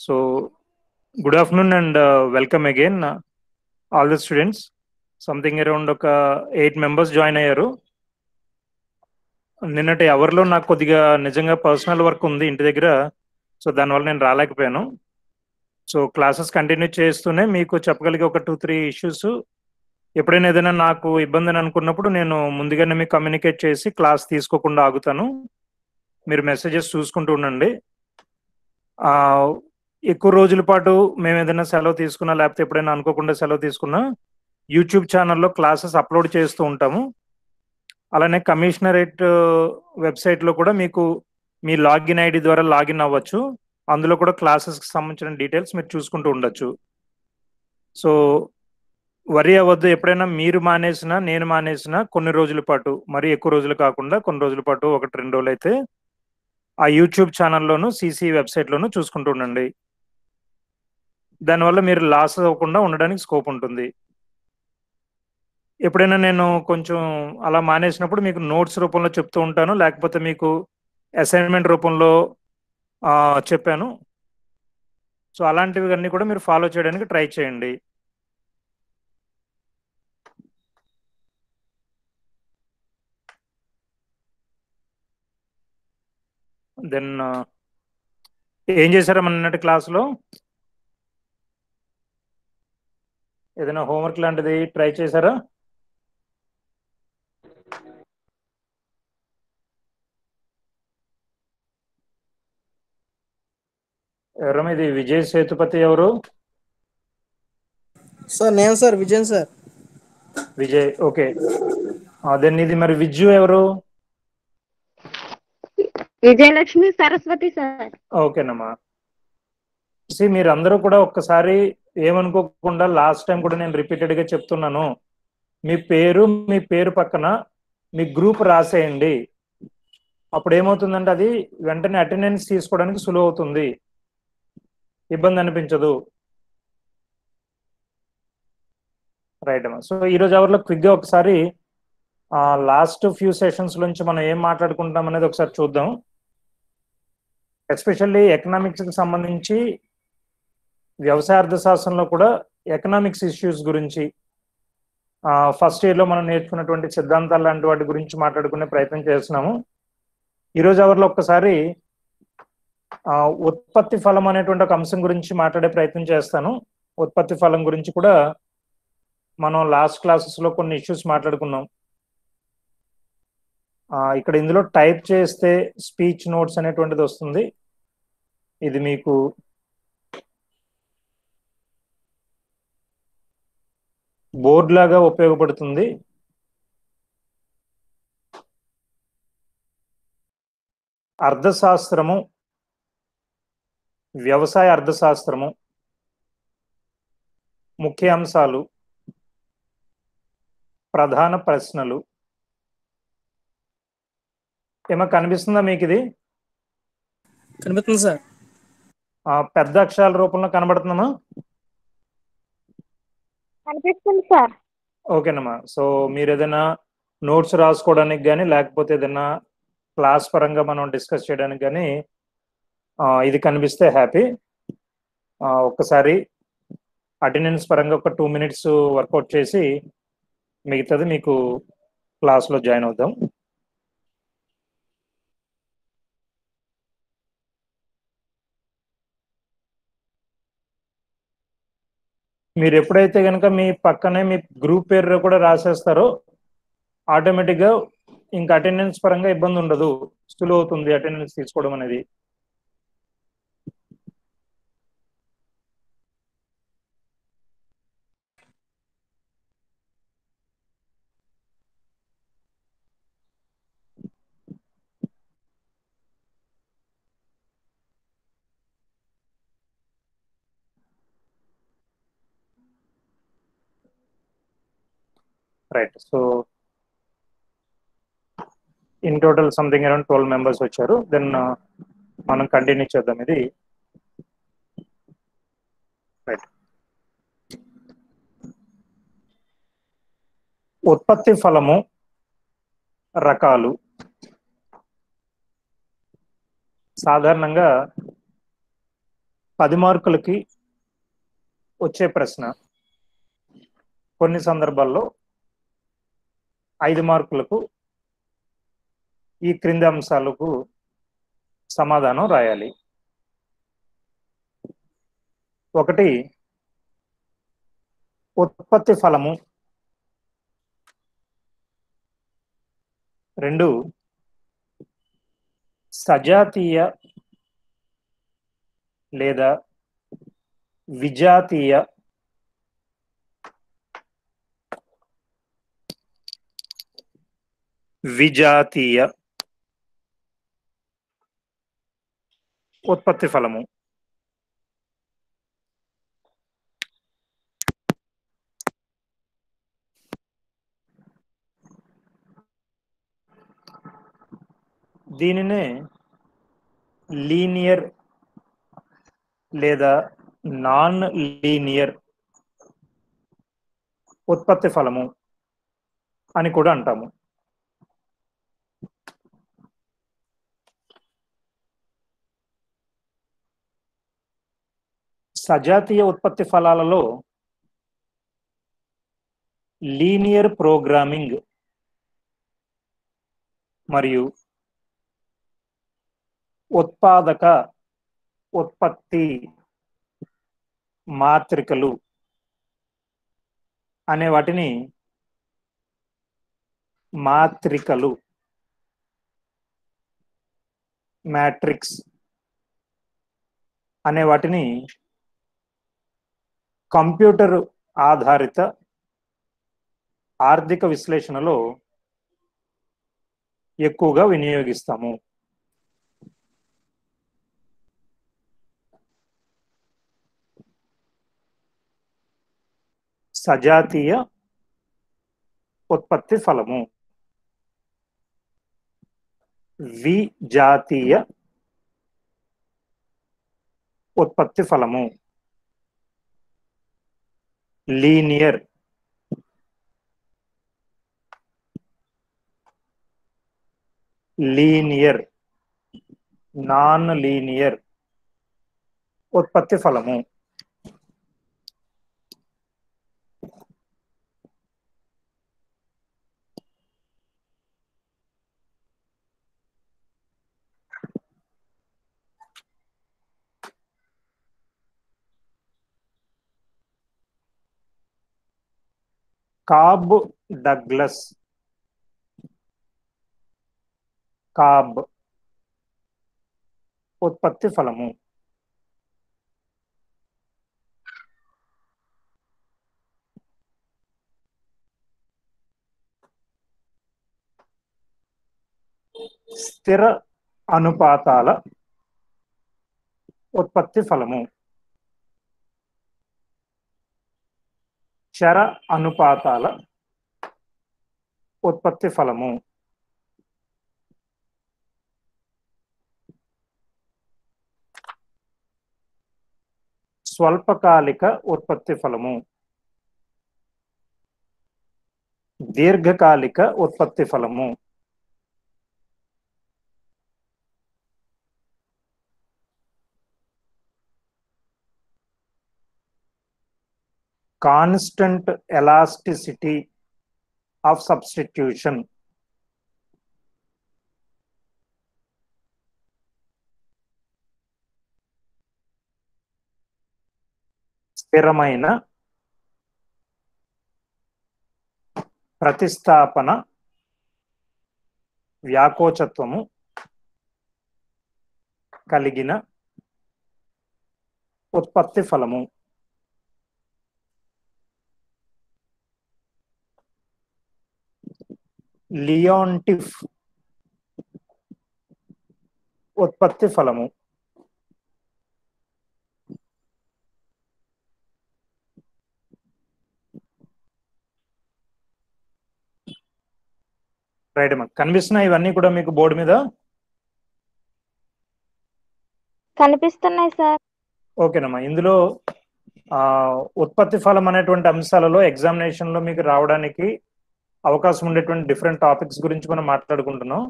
So, good afternoon and welcome again, all the students. Something around ఒక 8 members join అయ్యారు. నిన్నటి అవర్లో నాకు కొద్దిగా నిజంగా పర్సనల్ వర్క్ ఉంది ఇంటి దగ్గర. సో దానివల్ల నేను రాలేకపోయాను. సో క్లాసెస్ కంటిన్యూ చేస్తూనే మీకు చెప్పగలిగే ఒక 2-3 ఇష్యూస్ ఎప్పుడైనా ఏదైనా నాకు ఇబ్బంది అని అనుకున్నప్పుడు నేను ముందుగానే మీకు కమ్యూనికేట్ చేసి క్లాస్ తీసుకోకుండా ఆగుతాను. మీరు మెసేజెస్ చూసుకుంటూ ఉండండి. ఎక్కువ రోజుల పాటు మేము ఏదైనా సెలవు తీసుకున్నా లేకపోతే ఎప్పుడైనా అనుకోకుండా సెలవు తీసుకున్నా యూట్యూబ్ ఛానల్లో క్లాసెస్ అప్లోడ్ చేస్తూ ఉంటాము. అలానే కమిషనరేట్ వెబ్సైట్లో కూడా మీకు మీ లాగిన్ ఐడి ద్వారా లాగిన్ అవ్వచ్చు. అందులో కూడా క్లాసెస్కి సంబంధించిన డీటెయిల్స్ మీరు చూసుకుంటూ ఉండొచ్చు. సో వరి అవ్వద్దు. ఎప్పుడైనా మీరు మానేసినా నేను మానేసినా కొన్ని రోజుల పాటు, మరీ ఎక్కువ రోజులు కాకుండా కొన్ని రోజుల పాటు 1-2 రోజులు అయితే ఆ యూట్యూబ్ ఛానల్లోను సిసి వెబ్సైట్లోను చూసుకుంటూ ఉండండి. దానివల్ల మీరు లాస్ అవ్వకుండా ఉండడానికి స్కోప్ ఉంటుంది. ఎప్పుడైనా నేను కొంచెం అలా మానేసినప్పుడు మీకు నోట్స్ రూపంలో చెప్తూ ఉంటాను, లేకపోతే మీకు అసైన్మెంట్ రూపంలో చెప్పాను. సో అలాంటివి అన్నీ కూడా మీరు ఫాలో చేయడానికి ట్రై చేయండి. దెన్ ఏం చేశారా మన నిన్నటి క్లాస్లో? ఏదైనా హోంవర్క్ లాంటిది ట్రై చేశారా? ఎవరమ్మా ఇది? విజయ్ సేతుపతి ఎవరు? సార్ నేను sir Vijayan sir. Vijay, okay. Then ఇది మరి విజ్జు ఎవరు? విజయలక్ష్మి సరస్వతి సార్. ఓకేనమ్మా. మీరు అందరూ కూడా ఒక్కసారి ఏమనుకోకుండా, లాస్ట్ టైం కూడా నేను రిపీటెడ్గా చెప్తున్నాను, మీ పేరు పక్కన మీ గ్రూప్ రాసేయండి. అప్పుడు ఏమవుతుందంటే అది వెంటనే అటెండెన్స్ తీసుకోవడానికి సులువు అవుతుంది, ఇబ్బంది అనిపించదు. రైట్ అమ్మా. సో ఈరోజు అవర్లో క్విక్గా ఒకసారి లాస్ట్ ఫ్యూ సెషన్స్ నుంచి మనం ఏం మాట్లాడుకుంటాం అనేది ఒకసారి చూద్దాం. ఎస్పెషల్లీ ఎకనామిక్స్కి సంబంధించి వ్యవసాయ అర్థశాస్త్రంలో కూడా ఎకనామిక్స్ ఇష్యూస్ గురించి ఫస్ట్ ఇయర్లో మనం నేర్చుకున్నటువంటి సిద్ధాంతాలు లాంటి వాటి గురించి మాట్లాడుకునే ప్రయత్నం చేస్తున్నాము. ఈరోజు అవర్లో ఒక్కసారి ఉత్పత్తి ఫలం అనేటువంటి ఒక అంశం గురించి మాట్లాడే ప్రయత్నం చేస్తాను. ఉత్పత్తి ఫలం గురించి కూడా మనం లాస్ట్ క్లాసెస్లో కొన్ని ఇష్యూస్ మాట్లాడుకున్నాం. ఇక్కడ ఇందులో టైప్ చేస్తే స్పీచ్ నోట్స్ అనేటువంటిది వస్తుంది. ఇది మీకు బోర్డ్ లాగా ఉపయోగపడుతుంది. అర్థశాస్త్రము, వ్యవసాయ అర్థశాస్త్రము, ముఖ్య అంశాలు, ప్రధాన ప్రశ్నలు. ఏమో కనిపిస్తుందా మీకు? ఇది కనిపిస్తుంది సార్. పెద్ద అక్షరాల రూపంలో కనబడుతుందమ్మా? కనిపిస్తుంది సార్. ఓకేనమ్మా. సో మీరు ఏదైనా నోట్స్ రాసుకోవడానికి కానీ లేకపోతే ఏదైనా క్లాస్ పరంగా మనం డిస్కస్ చేయడానికి కానీ ఇది కనిపిస్తే హ్యాపీ. ఒక్కసారి అటెండెన్స్ పరంగా ఒక 2 minutes వర్కౌట్ చేసి మిగతాది మీకు క్లాస్లో జాయిన్ అవుతాం. మీరు ఎప్పుడైతే కనుక మీ పక్కనే మీ గ్రూప్ పేరు కూడా రాసేస్తారో ఆటోమేటిక్గా ఇంకా అటెండెన్స్ పరంగా ఇబ్బంది ఉండదు, సులువు అవుతుంది అటెండెన్స్ తీసుకోవడం అనేది. Right. So in total something around 12 members వచ్చారు. దెన్ మనం కంటిన్యూ చేద్దాం ఇది. రైట్. ఉత్పత్తి ఫలము రకాలు. సాధారణంగా 10 మార్కులకి వచ్చే ప్రశ్న కొన్ని సందర్భాల్లో 5 మార్కులకు ఈ క్రింది అంశాలకు సమాధానం రాయాలి. 1 ఉత్పత్తి ఫలము, 2 సజాతీయ లేదా విజాతీయ ఉత్పత్తి ఫలము. దీనినే లీనియర్ లేదా నాన్ లీనియర్ ఉత్పత్తి ఫలము అని కూడా అంటాము. సజాతీయ ఉత్పత్తి ఫలాలలో లీనియర్ ప్రోగ్రామింగ్ మరియు ఉత్పాదక ఉత్పత్తి మాత్రికలు అనే వాటిని మాత్రికలు మ్యాట్రిక్స్ అనే వాటిని కంప్యూటర్ ఆధారిత ఆర్థిక విశ్లేషణలో ఎక్కువగా వినియోగిస్తాము. సజాతీయ ఉత్పత్తి ఫలము, విజాతీయ ఉత్పత్తి ఫలము, లీనియర్ నాన్ లీనియర్ ఉత్పత్తి ఫలము. కాబ్ డగ్లస్ ఉత్పత్తి ఫలము. స్థిర అనుపాతాల ఉత్పత్తి ఫలము, చర అనుపాతాల ఉత్పత్తి ఫలము, స్వల్పకాలిక ఉత్పత్తి ఫలము, దీర్ఘకాలిక ఉత్పత్తి ఫలము, కాన్స్టెంట్ ఎలాస్టిసిటీ ఆఫ్ సబ్స్టిట్యూషన్, స్థిరమైన ప్రతిస్థాపన వ్యాకోచత్వము కలిగిన ఉత్పత్తి ఫలము. లియోన్టిఫ్ ఉత్పత్తి ఫలము. రైట్ అమ్మా, కనిపిస్తున్నాయి ఇవన్నీ కూడా మీకు బోర్డు మీద? కనిపిస్తున్నాయి సార్. ఓకేనమ్మా. ఇందులో ఉత్పత్తి ఫలం అనేటువంటి అంశాలలో ఎగ్జామినేషన్ లో మీకు రావడానికి అవకాశం ఉండేటువంటి డిఫరెంట్ టాపిక్స్ గురించి మనం మాట్లాడుకుంటున్నాం.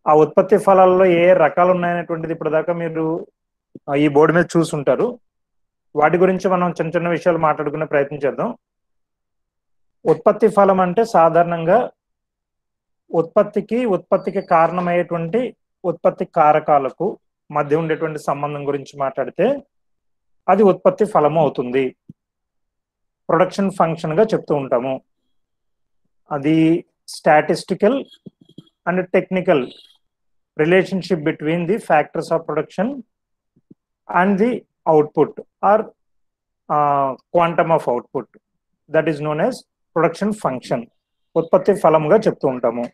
ఆ ఉత్పత్తి ఫలాల్లో ఏ రకాలు ఉన్నాయనేటువంటిది ఇప్పటిదాకా మీరు ఈ బోర్డు మీద చూసుంటారు. వాటి గురించి మనం చిన్న చిన్న విషయాలు మాట్లాడుకునే ప్రయత్నం చేద్దాం. ఉత్పత్తి ఫలం అంటే సాధారణంగా ఉత్పత్తికి కారణమయ్యేటువంటి ఉత్పత్తి కారకాలకు మధ్య ఉండేటువంటి సంబంధం గురించి మాట్లాడితే అది ఉత్పత్తి ఫలము అవుతుంది. ప్రొడక్షన్ ఫంక్షన్ గా చెప్తూ ఉంటాము. అది statistical and technical relationship between the factors of production and the output are quantum of output, that is known as production function. ఉత్పత్తి ఫలంగా చెప్తూ ఉంటాము.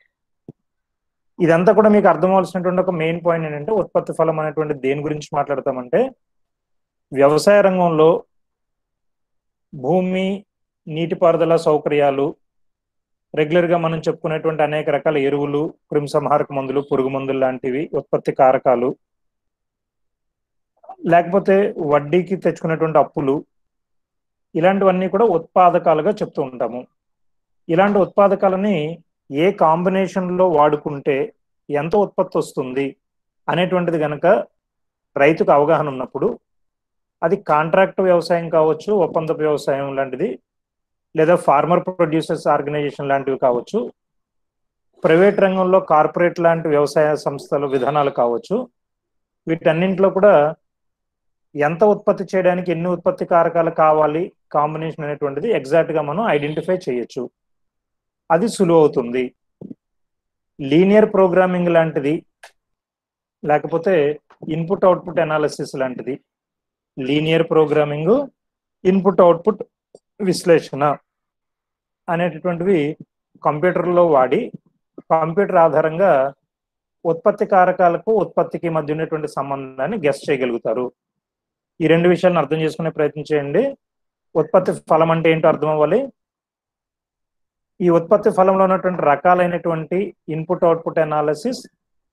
ఇదంతా కూడా మీకు అర్థం అవ్వాల్సినటువంటి ఒక మెయిన్ పాయింట్ ఏంటంటే, ఉత్పత్తి ఫలం అనేటువంటి దేని గురించి మాట్లాడతామంటే, వ్యవసాయ రంగంలో భూమి, నీటిపారుదల సౌకర్యాలు, రెగ్యులర్ గా మనం చెప్పుకునేటువంటి అనేక రకాల ఎరువులు, క్రిమిసంహారక మందులు, పురుగు మందులు లాంటివి ఉత్పత్తి కారకాలు. లేకపోతే వడ్డీకి తెచ్చుకునేటువంటి అప్పులు, ఇలాంటివన్నీ కూడా ఉత్పాదకాలుగా చెప్తూ ఉంటాము. ఇలాంటి ఉత్పాదకాలని ఏ కాంబినేషన్ లో వాడుకుంటే ఎంత ఉత్పత్తి వస్తుంది అనేటువంటిది గనక రైతుకు అవగాహన ఉన్నప్పుడు, అది కాంట్రాక్ట్ వ్యవసాయం కావచ్చు, ఒప్పంద వ్యవసాయం లాంటిది, లేదా ఫార్మర్ ప్రొడ్యూసర్స్ ఆర్గనైజేషన్ లాంటివి కావచ్చు, ప్రైవేట్ రంగంలో కార్పొరేట్ లాంటి వ్యవసాయ సంస్థల విధానాలు కావచ్చు, వీటన్నింటిలో కూడా ఎంత ఉత్పత్తి చేయడానికి ఎన్ని ఉత్పత్తి కారకాలు కావాలి కాంబినేషన్ అనేటువంటిది ఎగ్జాక్ట్ గా మనం ఐడెంటిఫై చేయొచ్చు. అది సులువు అవుతుంది. లీనియర్ ప్రోగ్రామింగ్ లాంటిది, లేకపోతే ఇన్పుట్ అవుట్పుట్ అనాలిసిస్ లాంటిది, లీనియర్ ప్రోగ్రామింగ్, ఇన్పుట్ అవుట్పుట్ విశ్లేషణ అనేటటువంటివి కంప్యూటర్లో వాడి కంప్యూటర్ ఆధారంగా ఉత్పత్తి కారకాలకు ఉత్పత్తికి మధ్య ఉన్నటువంటి సంబంధాన్ని గెస్ చేయగలుగుతారు. ఈ రెండు విషయాలను అర్థం చేసుకునే ప్రయత్నం చేయండి. ఉత్పత్తి ఫలం అంటే ఏంటో అర్థం అవ్వాలి. ఈ ఉత్పత్తి ఫలంలో ఉన్నటువంటి రకాలైనటువంటి input output analysis,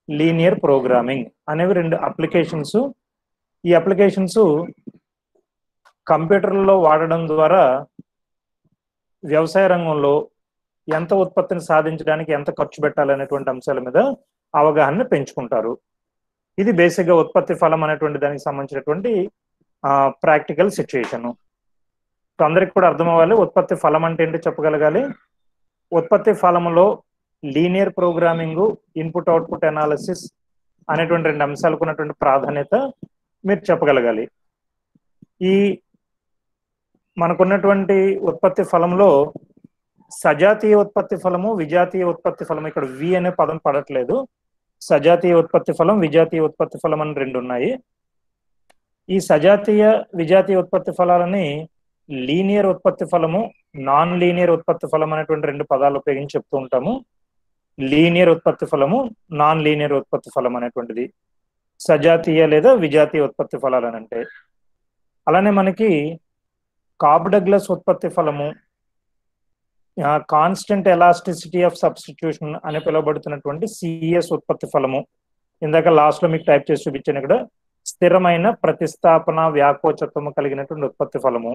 linear programming అనేవి రెండు అప్లికేషన్స్. ఈ అప్లికేషన్స్ కంప్యూటర్లో వాడడం ద్వారా వ్యవసాయ రంగంలో ఎంత ఉత్పత్తిని సాధించడానికి ఎంత ఖర్చు పెట్టాలనేటువంటి అంశాల మీద అవగాహన పెంచుకుంటారు. ఇది బేసిక్ గా ఉత్పత్తి ఫలం అనేటువంటి దానికి సంబంధించినటువంటి ప్రాక్టికల్ సిచ్యుయేషన్. అందరికి కూడా అర్థం అవ్వాలి. ఉత్పత్తి ఫలం అంటే ఏంటో చెప్పగలగాలి. ఉత్పత్తి ఫలంలో linear programming, input output analysis అనేటువంటి రెండు అంశాలకు ఉన్నటువంటి ప్రాధాన్యత మీరు చెప్పగలగాలి. ఈ మనకున్నటువంటి ఉత్పత్తి ఫలంలో సజాతీయ ఉత్పత్తి ఫలము, విజాతీయ ఉత్పత్తి ఫలం, ఇక్కడ వి అనే పదం పడట్లేదు. సజాతీయ ఉత్పత్తి ఫలం, విజాతీయ ఉత్పత్తి ఫలం అని రెండు ఉన్నాయి. ఈ సజాతీయ, విజాతీయ ఉత్పత్తి ఫలాలని లీనియర్ ఉత్పత్తి ఫలము, నాన్ లీనియర్ ఉత్పత్తి ఫలం అనేటువంటి రెండు పదాలు ఉపయోగించి చెప్తూ ఉంటాము. లీనియర్ ఉత్పత్తి ఫలము, నాన్ లీనియర్ ఉత్పత్తి ఫలం అనేటువంటిది సజాతీయ లేదా విజాతీయ ఉత్పత్తి ఫలాలు అని అంటే. అలానే మనకి కాబ్ డగ్లస్ ఉత్పత్తి ఫలము, కాన్స్టెంట్ ఎలాస్టిసిటీ ఆఫ్ సబ్స్టిట్యూషన్ అని పిలువబడుతున్నటువంటి సిఎస్ ఉత్పత్తి ఫలము, ఇందాక లాస్ట్ లో మీకు టైప్ చేసి చూపించాను ఇక్కడ, స్థిరమైన ప్రతిస్థాపన వ్యాకోచత్వము కలిగినటువంటి ఉత్పత్తి ఫలము.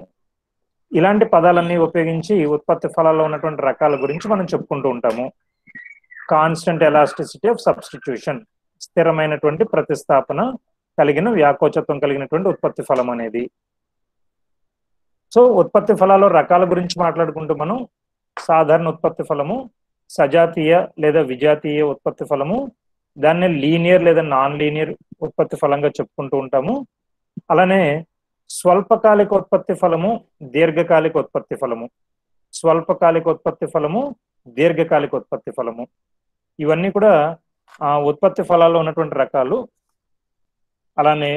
ఇలాంటి పదాలన్నీ ఉపయోగించి ఉత్పత్తి ఫలాల్లో ఉన్నటువంటి రకాల గురించి మనం చెప్పుకుంటూ ఉంటాము. కాన్స్టెంట్ ఎలాస్టిసిటీ ఆఫ్ సబ్స్టిట్యూషన్, స్థిరమైనటువంటి ప్రతిస్థాపన కలిగిన వ్యాకోచత్వం కలిగినటువంటి ఉత్పత్తి ఫలం అనేది. సో ఉత్పత్తి ఫలాల్లో రకాల గురించి మాట్లాడుకుంటూ మనం సాధారణ ఉత్పత్తి ఫలము, సజాతీయ లేదా విజాతీయ ఉత్పత్తి ఫలము, దాన్ని లీనియర్ లేదా నాన్ లీనియర్ ఉత్పత్తి ఫలంగా చెప్పుకుంటూ ఉంటాము. అలానే స్వల్పకాలిక ఉత్పత్తి ఫలము, దీర్ఘకాలిక ఉత్పత్తి ఫలము, స్వల్పకాలిక ఉత్పత్తి ఫలము, దీర్ఘకాలిక ఉత్పత్తి ఫలము, ఇవన్నీ కూడా ఉత్పత్తి ఫలాల్లో ఉన్నటువంటి రకాలు. అలానే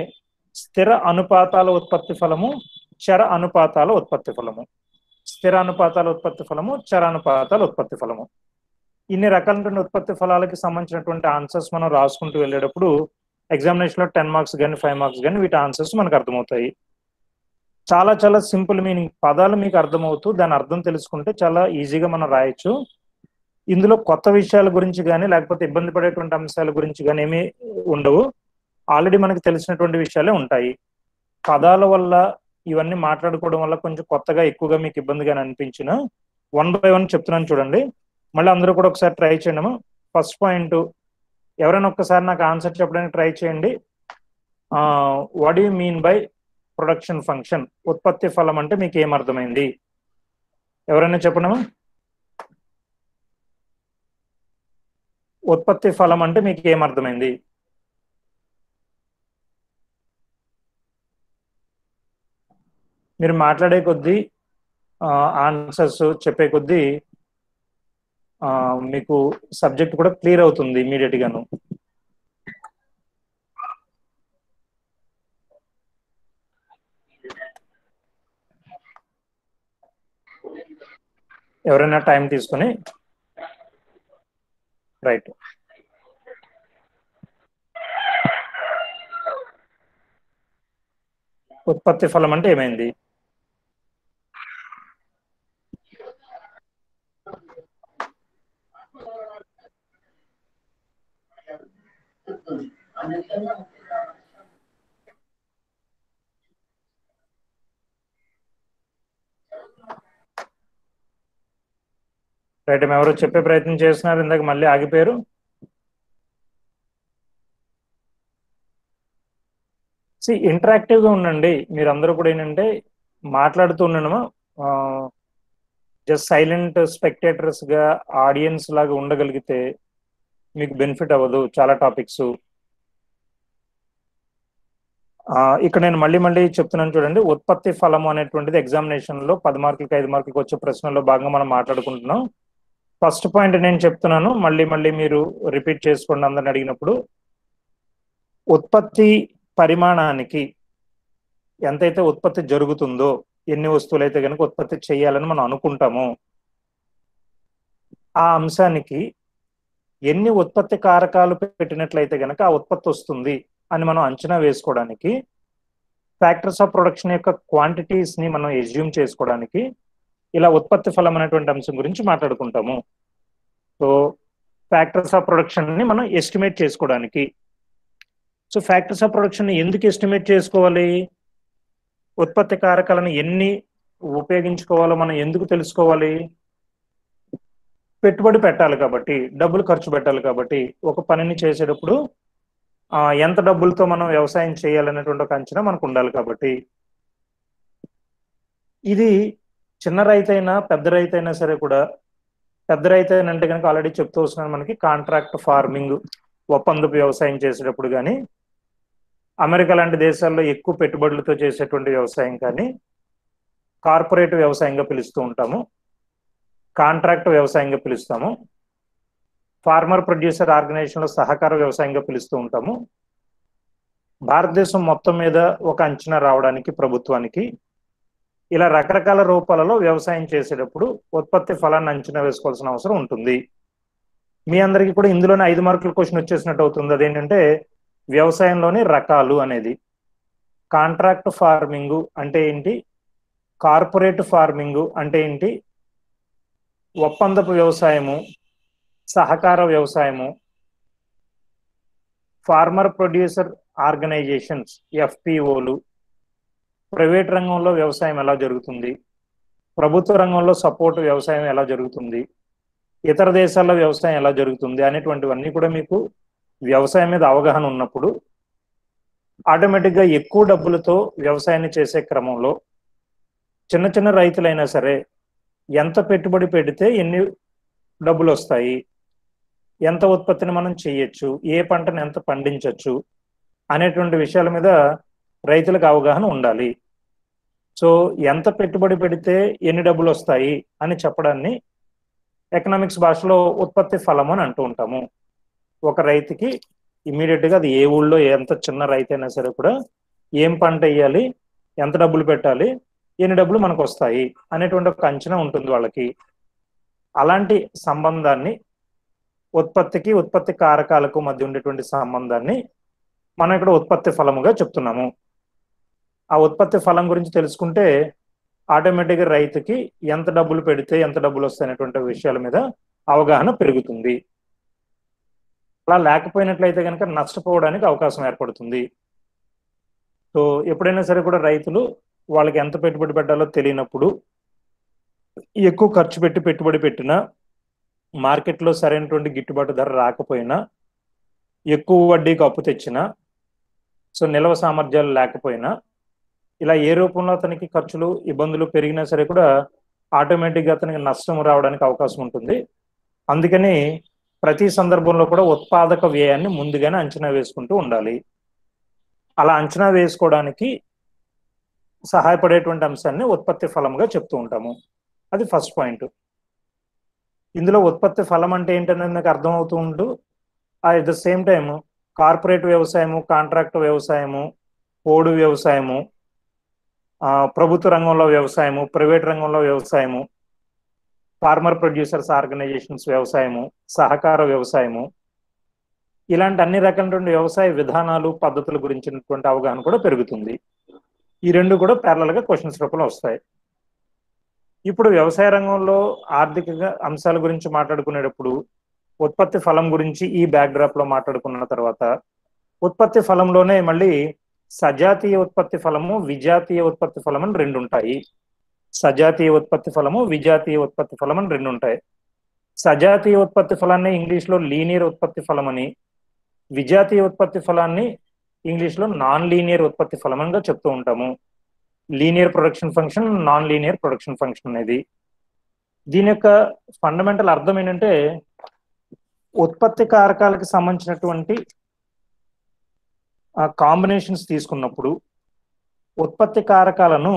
స్థిర అనుపాతాల ఉత్పత్తి ఫలము, చర అనుపాతాల ఉత్పత్తి ఫలము, స్థిర అనుపాతాల ఉత్పత్తి ఫలము, చర అనుపాతాల ఉత్పత్తి ఫలము. ఇన్ని రకాలైన ఉత్పత్తి ఫలాలకి సంబంధించినటువంటి ఆన్సర్స్ మనం రాసుకుంటూ వెళ్ళేటప్పుడు ఎగ్జామినేషన్ లో 10 మార్క్స్ కానీ 5 మార్క్స్ కానీ వీటి ఆన్సర్స్ మనకు అర్థమవుతాయి. చాలా చాలా సింపుల్ మీనింగ్, పదాలు మీకు అర్థమవుతూ దాని అర్థం తెలుసుకుంటే చాలా ఈజీగా మనం రాయొచ్చు. ఇందులో కొత్త విషయాల గురించి కానీ లేకపోతే ఇబ్బంది పడేటువంటి అంశాల గురించి కానీ ఏమీ ఉండవు. ఆల్రెడీ మనకు తెలిసినటువంటి విషయాలే ఉంటాయి. పదాల వల్ల ఇవన్నీ మాట్లాడుకోవడం వల్ల కొంచెం కొత్తగా ఎక్కువగా మీకు ఇబ్బందిగా అనిపించిన 1 by 1 చెప్తున్నాను చూడండి. మళ్ళీ అందరూ కూడా ఒకసారి ట్రై చేయండి. ఫస్ట్ పాయింట్, ఎవరైనా ఒక్కసారి నాకు ఆన్సర్ చెప్పడానికి ట్రై చేయండి. What you mean by production function? ఉత్పత్తి ఫలం అంటే మీకు ఏమర్థమైంది? ఎవరైనా చెప్పడమా? ఉత్పత్తి ఫలం అంటే మీకు ఏమర్థమైంది? మీరు మాట్లాడే కొద్దీ ఆన్సర్స్ చెప్పే కొద్దీ మీకు సబ్జెక్ట్ కూడా క్లియర్ అవుతుంది ఇమీడియట్ గాను. ఎవరైనా టైం తీసుకొని రైట్. ఉత్పత్తి ఫలం అంటే ఏమైంది? రైట్, ఎవరు చెప్పే ప్రయత్నం చేస్తున్నారు? ఇందాక మళ్ళీ ఆగిపోయారు. ఇంటరాక్టివ్ గా ఉండండి. మీరు అందరూ కూడా ఏంటంటే మాట్లాడుతూ ఉండడమా, జస్ట్ సైలెంట్ స్పెక్టేటర్స్ గా ఆడియన్స్ లాగా ఉండగలిగితే మీకు బెనిఫిట్ అవ్వదు చాలా టాపిక్స్. ఇక్కడ నేను మళ్ళీ చెప్తున్నాను చూడండి. ఉత్పత్తి ఫలము అనేటువంటిది ఎగ్జామినేషన్ లో 10 మార్కులకి 5 మార్కులకి వచ్చే ప్రశ్నల్లో భాగంగా మనం మాట్లాడుకుంటున్నాం. ఫస్ట్ పాయింట్ నేను చెప్తున్నాను, మళ్ళీ మీరు రిపీట్ చేసుకోండి అందరిని అడిగినప్పుడు. ఉత్పత్తి పరిమాణానికి ఎంతైతే ఉత్పత్తి జరుగుతుందో, ఎన్ని వస్తువులు అయితే కనుక ఉత్పత్తి చేయాలని మనం అనుకుంటామో, ఆ అంశానికి ఎన్ని ఉత్పత్తి కారకాలు పెట్టినట్లయితే కనుక ఆ ఉత్పత్తి వస్తుంది అని మనం అంచనా వేసుకోవడానికి, ఫ్యాక్టర్స్ ఆఫ్ ప్రొడక్షన్ యొక్క క్వాంటిటీస్ ని మనం ఎజ్యూమ్ చేసుకోవడానికి ఇలా ఉత్పత్తి ఫలం అనేటువంటి అంశం గురించి మాట్లాడుకుంటాము. సో ఫ్యాక్టర్స్ ఆఫ్ ప్రొడక్షన్ ని మనం ఎస్టిమేట్ చేసుకోవడానికి. సో ఫ్యాక్టర్స్ ఆఫ్ ప్రొడక్షన్ ని ఎందుకు ఎస్టిమేట్ చేసుకోవాలి? ఉత్పత్తి కారకాలను ఎన్ని ఉపయోగించుకోవాలో మనం ఎందుకు తెలుసుకోవాలి? పెట్టుబడి పెట్టాలి కాబట్టి, డబ్బులు ఖర్చు పెట్టాలి కాబట్టి, ఒక పనిని చేసేటప్పుడు ఎంత డబ్బులతో మనం వ్యవసాయం చేయాలనేటువంటి ఒక అంచనా మనకు ఉండాలి కాబట్టి. ఇది చిన్న రైతైనా పెద్ద రైతైనా సరే కూడా, పెద్ద రైతు అంటే కనుక ఆల్రెడీ చెప్తూ వస్తున్నాను, మనకి కాంట్రాక్ట్ ఫార్మింగ్, ఒప్పందపు వ్యవసాయం చేసేటప్పుడు కానీ, అమెరికా లాంటి దేశాల్లో ఎక్కువ పెట్టుబడులతో చేసేటువంటి వ్యవసాయం కానీ కార్పొరేట్ వ్యవసాయంగా పిలుస్తూ ఉంటాము, కాంట్రాక్ట్ వ్యవసాయంగా పిలుస్తాము, ఫార్మర్ ప్రొడ్యూసర్ ఆర్గనైజేషన్లో సహకార వ్యవసాయంగా పిలుస్తూ ఉంటాము. భారతదేశం మొత్తం మీద ఒక అంచనా రావడానికి ప్రభుత్వానికి ఇలా రకరకాల రూపాలలో వ్యవసాయం చేసేటప్పుడు ఉత్పత్తి ఫలాన్ని అంచనా వేసుకోవాల్సిన అవసరం ఉంటుంది. మీ అందరికీ కూడా ఇందులోనే 5 మార్కుల క్వశ్చన్ వచ్చేసినట్టు అవుతుంది. అదేంటంటే వ్యవసాయంలోని రకాలు అనేది. కాంట్రాక్ట్ ఫార్మింగ్ అంటే ఏంటి, కార్పొరేట్ ఫార్మింగ్ అంటే ఏంటి, ఒప్పందపు వ్యవసాయము, సహకార వ్యవసాయము, ఫార్మర్ ప్రొడ్యూసర్ ఆర్గనైజేషన్స్ ఎఫ్పిఓలు, ప్రైవేట్ రంగంలో వ్యవసాయం ఎలా జరుగుతుంది, ప్రభుత్వ రంగంలో సపోర్ట్ వ్యవసాయం ఎలా జరుగుతుంది, ఇతర దేశాల్లో వ్యవసాయం ఎలా జరుగుతుంది అనేటువంటివన్నీ కూడా మీకు వ్యవసాయం మీద అవగాహన ఉన్నప్పుడు ఆటోమేటిక్గా ఎక్కువ డబ్బులతో వ్యవసాయాన్ని చేసే క్రమంలో చిన్న చిన్న రైతులైనా సరే ఎంత పెట్టుబడి పెడితే ఎన్ని డబ్బులు వస్తాయి, ఎంత ఉత్పత్తిని మనం చేయొచ్చు, ఏ పంటను ఎంత పండించవచ్చు అనేటువంటి విషయాల మీద రైతులకు అవగాహన ఉండాలి. సో ఎంత పెట్టుబడి పెడితే ఎన్ని డబ్బులు వస్తాయి అని చెప్పడాన్ని ఎకనామిక్స్ భాషలో ఉత్పత్తి ఫలం అని అంటూ ఉంటాము. ఒక రైతుకి ఇమీడియట్ గా అది ఏ ఊళ్ళో ఎంత చిన్న రైతు అయినా సరే కూడా ఏం పంట వేయాలి, ఎంత డబ్బులు పెట్టాలి, ఎన్ని డబ్బులు మనకు వస్తాయి అనేటువంటి ఒక అంచనా ఉంటుంది వాళ్ళకి. అలాంటి సంబంధాన్ని, ఉత్పత్తికి ఉత్పత్తి కారకాలకు మధ్య ఉండేటువంటి సంబంధాన్ని మనం ఇక్కడ ఉత్పత్తి ఫలముగా చెప్తున్నాము. ఆ ఉత్పత్తి ఫలం గురించి తెలుసుకుంటే ఆటోమేటిక్గా రైతుకి ఎంత డబ్బులు పెడితే ఎంత డబ్బులు వస్తాయి అనేటువంటి విషయాల మీద అవగాహన పెరుగుతుంది. అలా లేకపోయినట్లయితే కనుక నష్టపోవడానికి అవకాశం ఏర్పడుతుంది. సో ఎప్పుడైనా సరే కూడా రైతులు వాళ్ళకి ఎంత పెట్టుబడి పెట్టాలో తెలియనప్పుడు ఎక్కువ ఖర్చు పెట్టి పెట్టుబడి పెట్టినా, మార్కెట్లో సరైనటువంటి గిట్టుబాటు ధర రాకపోయినా, ఎక్కువ వడ్డీకి అప్పు తెచ్చినా, సో నిల్వ సామర్థ్యాలు లేకపోయినా ఇలా ఏ రూపంలో అతనికి ఖర్చులు ఇబ్బందులు పెరిగినా సరే కూడా ఆటోమేటిక్గా అతనికి నష్టం రావడానికి అవకాశం ఉంటుంది. అందుకని ప్రతి సందర్భంలో కూడా ఉత్పాదక వ్యయాన్ని ముందుగానే అంచనా వేసుకుంటూ ఉండాలి. అలా అంచనా వేసుకోవడానికి సహాయపడేటువంటి అంశాన్ని ఉత్పత్తి ఫలంగా చెప్తూ ఉంటాము. అది ఫస్ట్ పాయింట్. ఇందులో ఉత్పత్తి ఫలం అంటే ఏంటనేది నాకు అర్థమవుతూ ఉంటూ at the same time corporate వ్యవసాయము, కాంట్రాక్ట్ వ్యవసాయము, పోడు వ్యవసాయము, ప్రభుత్వ రంగంలో వ్యవసాయము, ప్రైవేట్ రంగంలో వ్యవసాయము, ఫార్మర్ ప్రొడ్యూసర్స్ ఆర్గనైజేషన్స్ వ్యవసాయము, సహకార వ్యవసాయము, ఇలాంటి అన్ని రకాలైన వ్యవసాయ విధానాలు పద్ధతుల గురించినటువంటి అవగాహన కూడా పెరుగుతుంది. ఈ రెండు కూడా ప్యారలల్ గా క్వశ్చన్స్ రూపంలో వస్తాయి. ఇప్పుడు వ్యవసాయ రంగంలో ఆర్థిక అంశాల గురించి మాట్లాడుకునేటప్పుడు ఉత్పత్తి ఫలం గురించి ఈ బ్యాక్డ్రాప్ లో మాట్లాడుకున్న తర్వాత ఉత్పత్తి ఫలంలోనే మళ్ళీ సజాతీయ ఉత్పత్తి ఫలము, విజాతీయ ఉత్పత్తి ఫలం అని రెండు ఉంటాయి. సజాతీయ ఉత్పత్తి ఫలము, విజాతీయ ఉత్పత్తి ఫలం అని రెండు ఉంటాయి. సజాతీయ ఉత్పత్తి ఫలాన్ని ఇంగ్లీష్ లో లీనియర్ ఉత్పత్తి ఫలం అని, విజాతీయ ఉత్పత్తి ఫలాన్ని ఇంగ్లీష్ లో నాన్ లీనియర్ ఉత్పత్తి ఫలం అని చెప్తూ ఉంటాము. Linear production function, non linear production function అనేది. దీని యొక్క ఫండమెంటల్ అర్థం ఏంటంటే ఉత్పత్తి కారకాలకు సంబంధించినటువంటి కాంబినేషన్స్ తీసుకున్నప్పుడు ఉత్పత్తి కారకాలను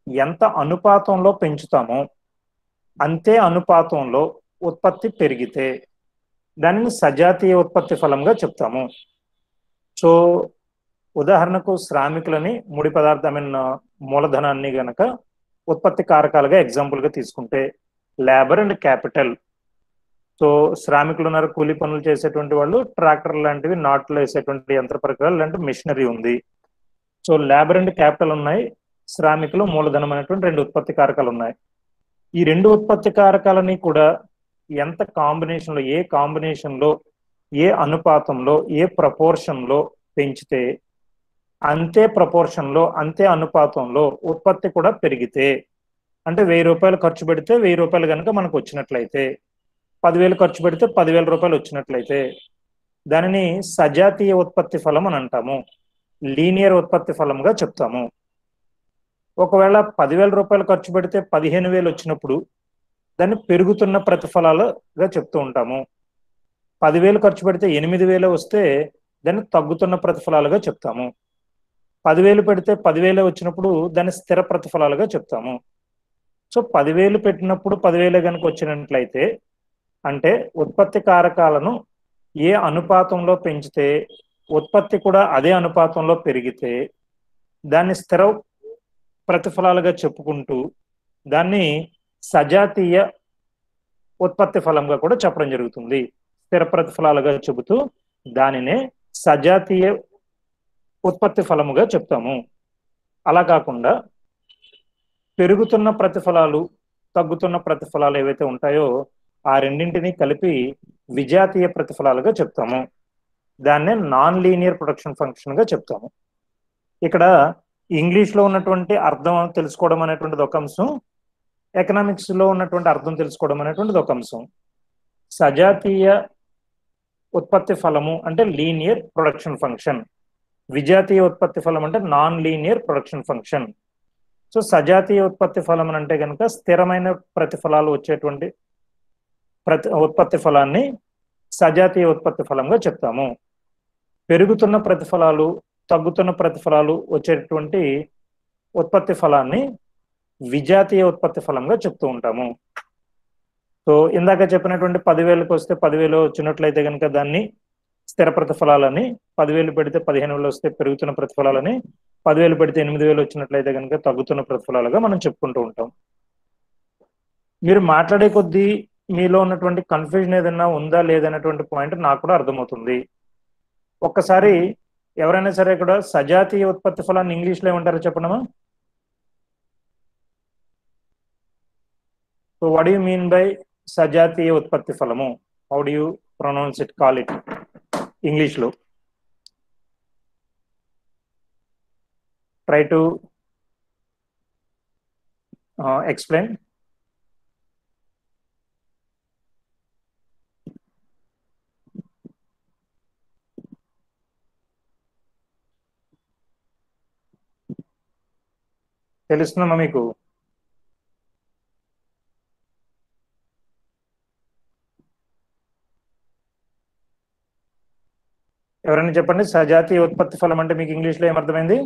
ఎంత అనుపాతంలో పెంచుతామో అంతే అనుపాతంలో ఉత్పత్తి పెరిగితే దానిని సజాతీయ ఉత్పత్తి ఫలంగా చెప్తాము. సో ఉదాహరణకు శ్రామికులని, ముడి పదార్థమైన మూలధనాన్ని గనక ఉత్పత్తి కారకాలుగా ఎగ్జాంపుల్ గా తీసుకుంటే లేబర్ అండ్ క్యాపిటల్. సో శ్రామికులు ఉన్నారు, కూలీ పనులు చేసేటువంటి వాళ్ళు, ట్రాక్టర్ లాంటివి, నాట్లు వేసేటువంటి యంత్ర పరికరాలు లాంటి మిషనరీ ఉంది. సో లేబర్ అండ్ క్యాపిటల్ ఉన్నాయి, శ్రామికులు, మూలధనం అనేటువంటి రెండు ఉత్పత్తి కారకాలు ఉన్నాయి. ఈ రెండు ఉత్పత్తి కారకాలని కూడా ఎంత కాంబినేషన్లో, ఏ కాంబినేషన్లో, ఏ అనుపాతంలో, ఏ ప్రపోర్షన్లో పెంచితే అంతే ప్రపోర్షన్లో, అంతే అనుపాతంలో ఉత్పత్తి కూడా పెరిగితే, అంటే 1000 రూపాయలు ఖర్చు పెడితే 1000 రూపాయలు కనుక మనకు వచ్చినట్లయితే, 10,000 ఖర్చు పెడితే 10,000 రూపాయలు వచ్చినట్లయితే దానిని సజాతీయ ఉత్పత్తి ఫలం అని అంటాము, లీనియర్ ఉత్పత్తి ఫలంగా చెప్తాము. ఒకవేళ 10,000 రూపాయలు ఖర్చు పెడితే 15,000 వచ్చినప్పుడు దాన్ని పెరుగుతున్న ప్రతిఫలాలుగా చెప్తూ ఉంటాము. 10,000 ఖర్చు పెడితే 8,000 వస్తే దాన్ని తగ్గుతున్న ప్రతిఫలాలుగా చెప్తాము. 10,000 పెడితే 10,000 వచ్చినప్పుడు దాన్ని స్థిర ప్రతిఫలాలుగా చెప్తాము. సో 10,000 పెట్టినప్పుడు 10,000 కనుక వచ్చినట్లయితే అంటే ఉత్పత్తి కారకాలను ఏ అనుపాతంలో పెంచితే ఉత్పత్తి కూడా అదే అనుపాతంలో పెరిగితే దాన్ని స్థిర ప్రతిఫలాలుగా చెప్పుకుంటూ దాన్ని సజాతీయ ఉత్పత్తి ఫలంగా కూడా చెప్పడం జరుగుతుంది. స్థిర ప్రతిఫలాలుగా చెబుతూ దానినే సజాతీయ ఉత్పత్తి ఫలముగా చెప్తాము. అలా కాకుండా పెరుగుతున్న ప్రతిఫలాలు, తగ్గుతున్న ప్రతిఫలాలు ఏవైతే ఉంటాయో ఆ రెండింటినీ కలిపి విజాతీయ ప్రతిఫలాలుగా చెప్తాము. దాన్నే నాన్ లీనియర్ ప్రొడక్షన్ ఫంక్షన్ గా చెప్తాము. ఇక్కడ ఇంగ్లీష్ లో ఉన్నటువంటి అర్థం తెలుసుకోవడం అనేటువంటిది ఒక అంశం, ఎకనామిక్స్ లో ఉన్నటువంటి అర్థం తెలుసుకోవడం అనేటువంటిది ఒక అంశం. సజాతీయ ఉత్పత్తి ఫలము అంటే లీనియర్ ప్రొడక్షన్ ఫంక్షన్, విజాతీయ ఉత్పత్తి ఫలం అంటే non linear production function. So సజాతీయ ఉత్పత్తి ఫలం అంటే కనుక స్థిరమైన ప్రతిఫలాలు వచ్చేటువంటి ఉత్పత్తి ఫలాన్ని సజాతీయ ఉత్పత్తి ఫలంగా చెప్తాము. పెరుగుతున్న ప్రతిఫలాలు, తగ్గుతున్న ప్రతిఫలాలు వచ్చేటువంటి ఉత్పత్తి ఫలాన్ని విజాతీయ ఉత్పత్తి ఫలంగా చెప్తూ ఉంటాము. సో ఇందాక చెప్పినటువంటి 10,000కి వస్తే 10,000 వచ్చినట్లయితే కనుక దాన్ని స్థిర ప్రతిఫలాలని, 10,000 పెడితే 15,000 వస్తే పెరుగుతున్న ప్రతిఫలాలని, 10,000 పెడితే 8,000 వచ్చినట్లయితే కనుక తగ్గుతున్న ప్రతిఫలాలుగా మనం చెప్పుకుంటూ ఉంటాం. మీరు మాట్లాడే కొద్దీ మీలో ఉన్నటువంటి కన్ఫ్యూజన్ ఏదైనా ఉందా లేదనేటువంటి పాయింట్ నాకు కూడా అర్థమవుతుంది. ఒక్కసారి ఎవరైనా సరే కూడా సజాతీయ ఉత్పత్తి ఫలాన్ని ఇంగ్లీష్లో ఏమంటారో చెప్పండమా. So what you mean by సజాతీయ ఉత్పత్తి ఫలము? How do you pronounce it, call it English లో? Try to explain. తెలుస్తుందమ్మా మీకు? ఎవరైనా చెప్పండి, సజాతీయ ఉత్పత్తి ఫలం అంటే మీకు ఇంగ్లీష్లో ఏమర్థమైంది?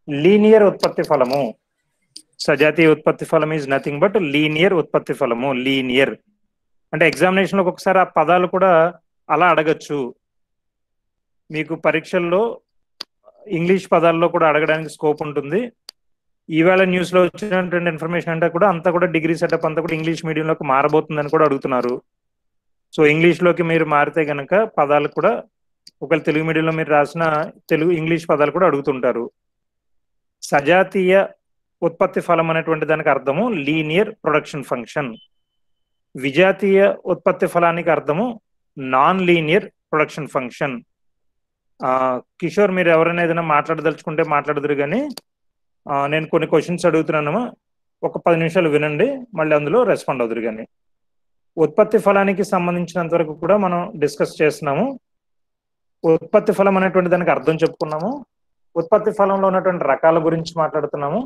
లీనియర్ ఉత్పత్తి ఫలము. సజాతీయ ఉత్పత్తి ఫలం ఈజ్ నథింగ్ బట్ లీనియర్ ఉత్పత్తి ఫలము. లీనియర్ అంటే ఎగ్జామినేషన్ లో ఒకసారి ఆ పదాలు కూడా అలా అడగచ్చు. మీకు పరీక్షల్లో ఇంగ్లీష్ పదాల్లో కూడా అడగడానికి స్కోప్ ఉంటుంది. ఈవేళ న్యూస్ లో వచ్చినటువంటి ఇన్ఫర్మేషన్ అంటే కూడా అంతా కూడా డిగ్రీ సెటప్ అంతా కూడా ఇంగ్లీష్ మీడియంలోకి మారబోతుందని కూడా అడుగుతున్నారు. సో ఇంగ్లీష్ లోకి మీరు మారితే గనక పదాలు కూడా ఒకవేళ తెలుగు మీడియంలో మీరు రాసిన ఇంగ్లీష్ పదాలు కూడా అడుగుతుంటారు. సజాతీయ ఉత్పత్తి ఫలం అనేటువంటి దానికి అర్థము లీనియర్ ప్రొడక్షన్ ఫంక్షన్. విజాతీయ ఉత్పత్తి ఫలానికి అర్థము non linear production function. Kishore, మీరు ఎవరైనా ఏదైనా మాట్లాడదలుచుకుంటే మాట్లాడదురు కానీ నేను కొన్ని క్వశ్చన్స్ అడుగుతున్నాను, ఒక 10 నిమిషాలు వినండి, మళ్ళీ అందులో రెస్పాండ్ అవుదురు కానీ. ఉత్పత్తి ఫలానికి సంబంధించినంత వరకు కూడా మనం డిస్కస్ చేస్తున్నాము. ఉత్పత్తి ఫలం అనేటువంటి దానికి అర్థం చెప్పుకున్నాము. ఉత్పత్తి ఫలంలో ఉన్నటువంటి రకాల గురించి మాట్లాడుతున్నాము.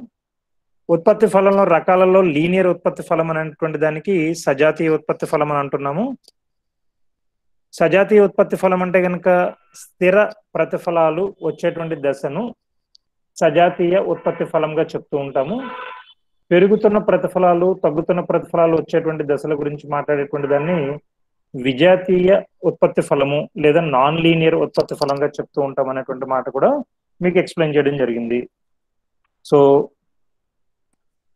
ఉత్పత్తి ఫలంలో రకాలలో లీనియర్ ఉత్పత్తి ఫలం అనేటువంటి దానికి సజాతీయ ఉత్పత్తి ఫలం అని అంటున్నాము. సజాతీయ ఉత్పత్తి ఫలం అంటే కనుక స్థిర ప్రతిఫలాలు వచ్చేటువంటి దశను సజాతీయ ఉత్పత్తి ఫలంగా చెప్తూ ఉంటాము. పెరుగుతున్న ప్రతిఫలాలు, తగ్గుతున్న ప్రతిఫలాలు వచ్చేటువంటి దశల గురించి మాట్లాడేటువంటి దాన్ని విజాతీయ ఉత్పత్తి ఫలము లేదా నాన్ లీనియర్ ఉత్పత్తి ఫలంగా చెప్తూ ఉంటాం అనేటువంటి మాట కూడా మీకు ఎక్స్ప్లెయిన్ చేయడం జరిగింది. సో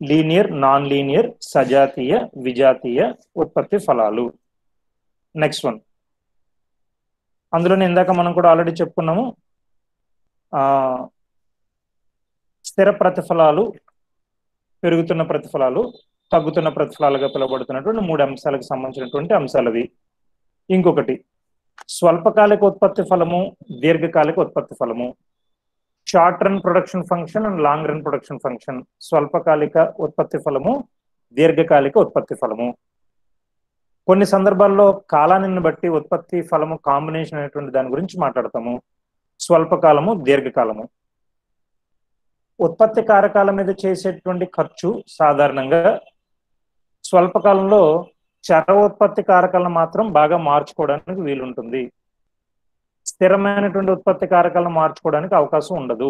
లీనియర్, నాన్ లీనియర్, సజాతీయ, విజాతీయ ఉత్పత్తి ఫలాలు. నెక్స్ట్ వన్, అందులోనే ఇందాక మనం కూడా ఆల్రెడీ చెప్పుకున్నాము, స్థిర ప్రతిఫలాలు, పెరుగుతున్న ప్రతిఫలాలు, తగ్గుతున్న ప్రతిఫలాలుగా పిలువబడుతున్నటువంటి 3 అంశాలకు సంబంధించినటువంటి అంశాలవి. ఇంకొకటి స్వల్పకాలిక ఉత్పత్తి ఫలము, దీర్ఘకాలిక ఉత్పత్తి ఫలము. Short run production function and long run production function. స్వల్పకాలిక ఉత్పత్తి ఫలము, దీర్ఘకాలిక ఉత్పత్తి ఫలము. కొన్ని సందర్భాల్లో కాలాన్ని బట్టి ఉత్పత్తి ఫలము కాంబినేషన్ అనేటువంటి దాని గురించి మాట్లాడతాము. స్వల్పకాలము, దీర్ఘకాలము. ఉత్పత్తి కారకాల మీద చేసేటువంటి ఖర్చు సాధారణంగా స్వల్పకాలంలో చర ఉత్పత్తి కారకాలను మాత్రం బాగా మార్చుకోవడానికి వీలుంటుంది. స్థిరమైనటువంటి ఉత్పత్తి కారకాలను మార్చుకోవడానికి అవకాశం ఉండదు.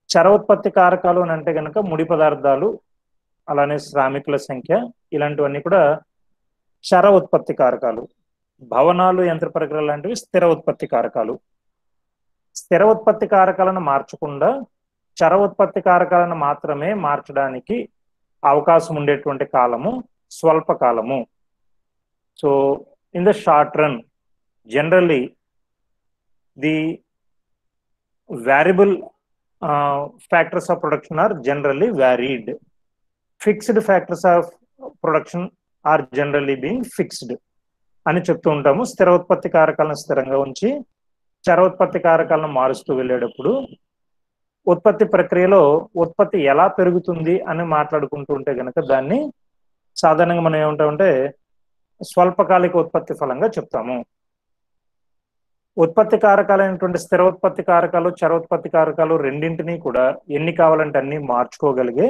చర ఉత్పత్తి కారకాలు అని అంటే కనుక ముడి పదార్థాలు, అలానే శ్రామికుల సంఖ్య, ఇలాంటివన్నీ కూడా చర ఉత్పత్తి కారకాలు. భవనాలు, యంత్ర పరికరాలు లాంటివి స్థిర ఉత్పత్తి కారకాలు. స్థిర ఉత్పత్తి కారకాలను మార్చకుండా చర ఉత్పత్తి కారకాలను మాత్రమే మార్చడానికి అవకాశం ఉండేటువంటి కాలము స్వల్పకాలము. So in the short run generally the variable factors of production are generally varied. Fixed factors of production are generally being fixed అని చెప్తూ ఉంటాము. స్థిర ఉత్పత్తి కారకాలను స్థిరంగా ఉంచి చర ఉత్పత్తి కారకాలను మారుస్తూ వెళ్ళేటప్పుడు ఉత్పత్తి ప్రక్రియలో ఉత్పత్తి ఎలా పెరుగుతుంది అని మాట్లాడుకుంటూ ఉంటే కనుక దాన్ని సాధారణంగా మనం ఏమంటామంటే స్వల్పకాలిక ఉత్పత్తి ఫలంగా చెప్తాము. ఉత్పత్తి కారకాలైనటువంటి స్థిర ఉత్పత్తి కారకాలు, చర ఉత్పత్తి కారకాలు రెండింటినీ కూడా ఎన్ని కావాలంటే అన్ని మార్చుకోగలిగే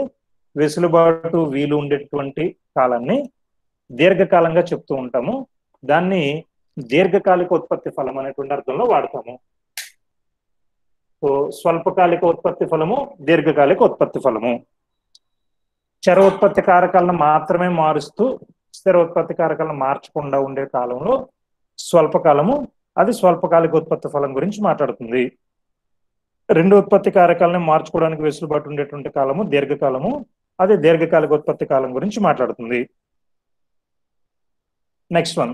వెసులుబాటు వీలు ఉండేటువంటి కాలాన్ని దీర్ఘకాలంగా చెప్తూ ఉంటాము. దాన్ని దీర్ఘకాలిక ఉత్పత్తి ఫలం అనేటువంటి అర్థంలో వాడతాము. సో స్వల్పకాలిక ఉత్పత్తి ఫలము, దీర్ఘకాలిక ఉత్పత్తి ఫలము. చర ఉత్పత్తి కారకాలను మాత్రమే మారుస్తూ స్థిర ఉత్పత్తి కారకాలను మార్చకుండా ఉండే కాలంలో స్వల్పకాలము, అది స్వల్పకాలిక ఉత్పత్తి ఫలం గురించి మాట్లాడుతుంది. రెండు ఉత్పత్తి కారకాలను మార్చుకోవడానికి వెసులుబాటు ఉండేటువంటి కాలము దీర్ఘకాలము, అది దీర్ఘకాలిక ఉత్పత్తి కాలం గురించి మాట్లాడుతుంది. నెక్స్ట్ వన్,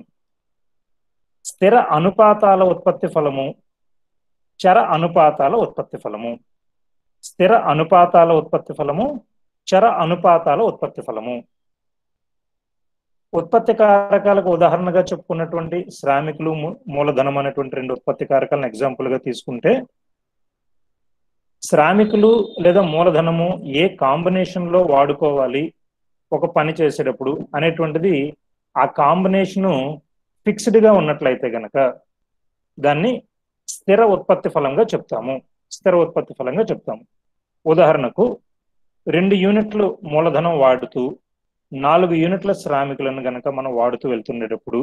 స్థిర అనుపాతాల ఉత్పత్తి ఫలము, చర అనుపాతాల ఉత్పత్తి ఫలము. స్థిర అనుపాతాల ఉత్పత్తి ఫలము, చర అనుపాతాల ఉత్పత్తి ఫలము. ఉత్పత్తి కారకాలకు ఉదాహరణగా చెప్పుకున్నటువంటి శ్రామికులు, మూలధనం అనేటువంటి రెండు ఉత్పత్తి కారకాలను ఎగ్జాంపుల్ గా తీసుకుంటే, శ్రామికులు లేదా మూలధనము ఏ కాంబినేషన్ లో వాడుకోవాలి ఒక పని చేసేటప్పుడు అనేటువంటిది ఆ కాంబినేషను ఫిక్స్డ్ గా ఉన్నట్లయితే గనక దాన్ని స్థిర ఉత్పత్తి ఫలంగా చెప్తాము. స్థిర ఉత్పత్తి ఫలంగా చెప్తాము. ఉదాహరణకు 2 యూనిట్లు మూలధనం వాడుతూ 4 యూనిట్ల శ్రామికులను గనక మనం వాడుతూ వెళ్తుండేటప్పుడు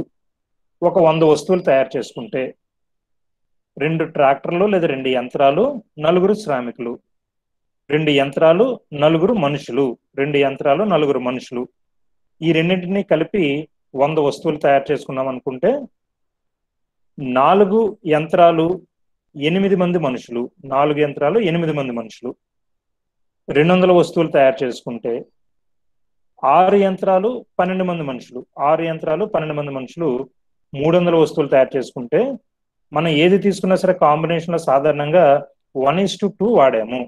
ఒక 100 వస్తువులు తయారు చేసుకుంటే 2 ట్రాక్టర్లు లేదా 2 యంత్రాలు 4 శ్రామికులు, 2 యంత్రాలు 4 మనుషులు, 2 యంత్రాలు 4 మనుషులు, ఈ రెండింటినీ కలిపి 100 వస్తువులు తయారు చేసుకున్నాం అనుకుంటే 4 యంత్రాలు 8 మంది మనుషులు, 4 యంత్రాలు 8 మంది మనుషులు. 200 వస్తువులు తయారు చేసుకుంటే 6 యంత్రాలు 12 మంది మనుషులు, 6 యంత్రాలు 12 మంది మనుషులు. 300 వస్తువులు తయారు చేసుకుంటే మనం ఏది తీసుకున్నా సరే కాంబినేషన్లో సాధారణంగా 1:2 వాడాము.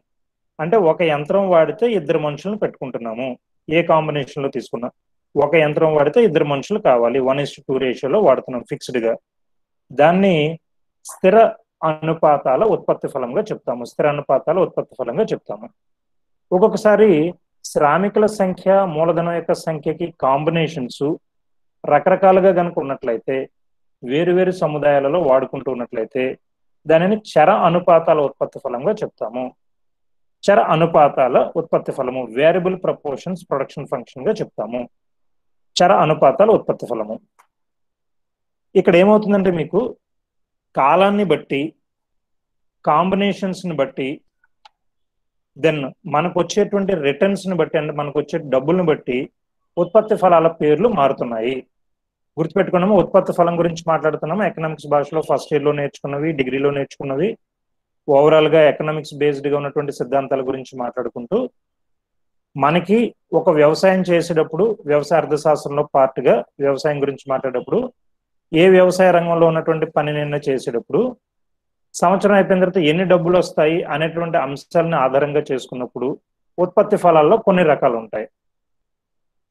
అంటే ఒక యంత్రం వాడితే 2 మనుషులను పెట్టుకుంటున్నాము. ఏ కాంబినేషన్లో తీసుకున్నా ఒక యంత్రం వాడితే 2 మనుషులు కావాలి, 1:2 రేషియోలో వాడుతున్నాం ఫిక్స్డ్గా. దాన్ని స్థిర అనుపాతాల ఉత్పత్తి ఫలంగా చెప్తాము. స్థిర అనుపాతాల ఉత్పత్తి ఫలంగా చెప్తాము. ఒక్కొక్కసారి శ్రామికుల సంఖ్య మూలధనం యొక్క సంఖ్యకి కాంబినేషన్స్ రకరకాలుగా కనుక ఉన్నట్లయితే, వేరు సముదాయాలలో వాడుకుంటూ ఉన్నట్లయితే దానిని చర అనుపాతాల ఉత్పత్తి ఫలంగా చెప్తాము. చర అనుపాతాల ఉత్పత్తి ఫలము, వేరియబుల్ ప్రపోర్షన్స్ ప్రొడక్షన్ ఫంక్షన్ గా చెప్తాము. చర అనుపాతాల ఉత్పత్తి ఫలము. ఇక్కడ ఏమవుతుందంటే మీకు కాలాన్ని బట్టి, కాంబినేషన్స్ ని బట్టి, దెన్ మనకు వచ్చేటువంటి రిటర్న్స్ ని బట్టి, అంటే మనకు వచ్చే డబ్బులను బట్టి ఉత్పత్తి ఫలాల పేర్లు మారుతున్నాయి. గుర్తుపెట్టుకున్నాము, ఉత్పత్తి ఫలం గురించి మాట్లాడుతున్నాము. ఎకనామిక్స్ భాషలో ఫస్ట్ ఇయర్లో నేర్చుకున్నవి, డిగ్రీలో నేర్చుకున్నవి, ఓవరాల్ గా ఎకనామిక్స్ బేస్డ్ గా ఉన్నటువంటి సిద్ధాంతాల గురించి మాట్లాడుకుంటూ మనకి ఒక వ్యవసాయం చేసేటప్పుడు వ్యవసాయ అర్థశాస్త్రంలో పార్ట్గా వ్యవసాయం గురించి మాట్లాడేటప్పుడు ఏ వ్యవసాయ రంగంలో ఉన్నటువంటి పనినైనా చేసేటప్పుడు సంవత్సరం అయిపోయిన తర్వాత ఎన్ని డబ్బులు వస్తాయి అనేటువంటి అంశాలను ఆధారంగా చేసుకున్నప్పుడు ఉత్పత్తి ఫలాల్లో కొన్ని రకాలు ఉంటాయి.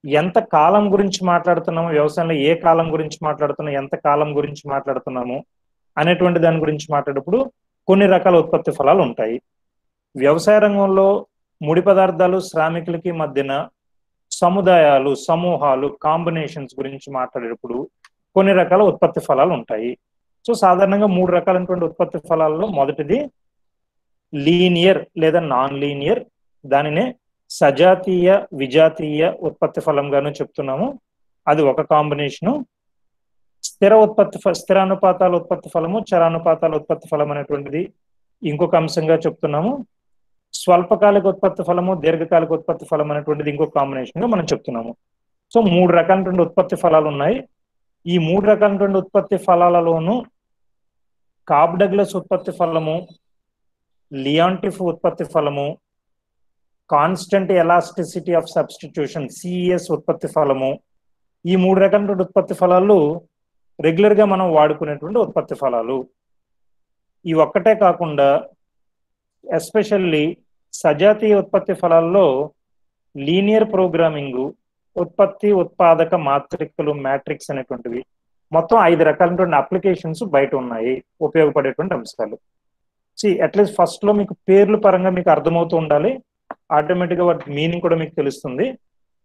ఎంత కాలం గురించి మాట్లాడుతున్నాము, వ్యవసాయంలో ఏ కాలం గురించి మాట్లాడుతున్నాము, ఎంత కాలం గురించి మాట్లాడుతున్నాము అనేటువంటి దాని గురించి మాట్లాడేటప్పుడు కొన్ని రకాల ఉత్పత్తి ఫలాలు ఉంటాయి. వ్యవసాయ రంగంలో ముడి పదార్థాలు శ్రామికులకి మధ్యన సముదాయాలు, సమూహాలు, కాంబినేషన్స్ గురించి మాట్లాడేటప్పుడు కొన్ని రకాల ఉత్పత్తి ఫలాలు ఉంటాయి. సో సాధారణంగా 3 రకాలైనటువంటి ఉత్పత్తి ఫలాల్లో మొదటిది లీనియర్ లేదా నాన్ లీనియర్, దానినే సజాతీయ విజాతీయ ఉత్పత్తి ఫలంగాను చెప్తున్నాము. అది ఒక కాంబినేషను. స్థిరానుపాతాల ఉత్పత్తి ఫలము, చరానుపాతాల ఉత్పత్తి ఫలం అనేటువంటిది ఇంకొక అంశంగా చెప్తున్నాము. స్వల్పకాలిక ఉత్పత్తి ఫలము, దీర్ఘకాలిక ఉత్పత్తి ఫలం అనేటువంటిది ఇంకొక కాంబినేషన్ గా మనం చెప్తున్నాము. సో 3 రకాలైనటువంటి ఉత్పత్తి ఫలాలు ఉన్నాయి. ఈ 3 రకాలైనటువంటి ఉత్పత్తి ఫలాలలోనూ కాబ్ డగ్లస్ ఉత్పత్తి ఫలము, లియాంటిఫ్ ఉత్పత్తి ఫలము, constant elasticity of substitution CES ఉత్పత్తి ఫలము, ఈ 3 రకాలైనటువంటి ఉత్పత్తి ఫలాలు రెగ్యులర్ గా మనం వాడుకునేటువంటి ఉత్పత్తి ఫలాలు. ఈ ఒక్కటే కాకుండా ఎస్పెషల్లీ సజాతీయ ఉత్పత్తి ఫలాల్లో లీనియర్ ప్రోగ్రామింగ్, ఉత్పత్తి ఉత్పాదక మాత్రికలు, మ్యాట్రిక్స్ అనేటువంటివి మొత్తం 5 రకాలైనటువంటి అప్లికేషన్స్ బయట ఉన్నాయి, ఉపయోగపడేటువంటి అంశాలు. అట్లీస్ట్ ఫస్ట్ లో మీకు పేర్లు పరంగా మీకు అర్థమవుతూ ఉండాలి, ఆటోమేటిక్గా వాటి మీనింగ్ కూడా మీకు తెలుస్తుంది.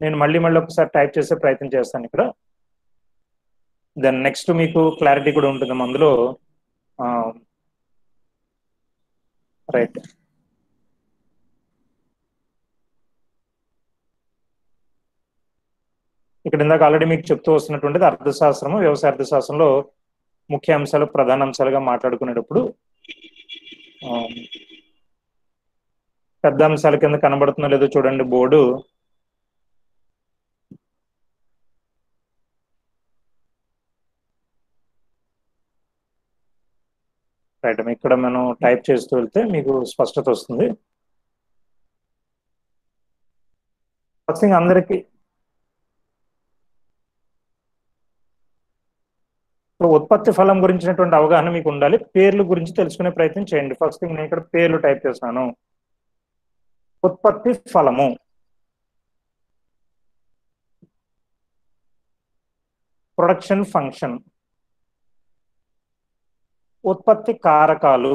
నేను మళ్ళీ ఒకసారి టైప్ చేసే ప్రయత్నం చేస్తాను ఇక్కడ. దెన్ నెక్స్ట్ మీకు క్లారిటీ కూడా ఉంటుంది అందులో. రైట్, ఇక్కడ ఇందాక ఆల్రెడీ మీకు చెప్తూ వస్తున్నటువంటిది అర్థశాస్త్రము. వ్యవసాయ అర్థశాస్త్రంలో ముఖ్య అంశాలు, ప్రధాన అంశాలుగా మాట్లాడుకునేటప్పుడు పెద్ద అంశాల కింద కనబడుతుందో లేదో చూడండి బోర్డు. రైట్, ఇక్కడ మనం టైప్ చేస్తూ వెళ్తే మీకు స్పష్టత వస్తుంది. ఫస్ట్ థింగ్ అందరికీ ఉత్పత్తి ఫలం గురించినటువంటి అవగాహన మీకు ఉండాలి. పేర్లు గురించి తెలుసుకునే ప్రయత్నం చేయండి. ఫస్ట్ థింగ్ నేను ఇక్కడ పేర్లు టైప్ చేస్తాను. ఉత్పత్తి ఫలము, ప్రొడక్షన్ ఫంక్షన్, ఉత్పత్తి కారకాలు,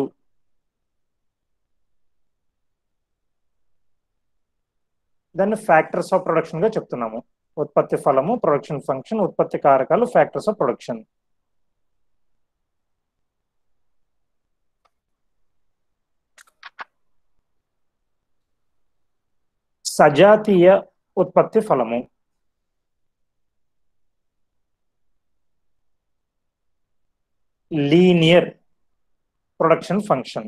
దాన్ని ఫ్యాక్టర్స్ ఆఫ్ ప్రొడక్షన్ గా చెప్తున్నాము. ఉత్పత్తి ఫలము, ప్రొడక్షన్ ఫంక్షన్, ఉత్పత్తి కారకాలు, ఫ్యాక్టర్స్ ఆఫ్ ప్రొడక్షన్. సజాతీయ ఉత్పత్తి ఫలము. Linear production function.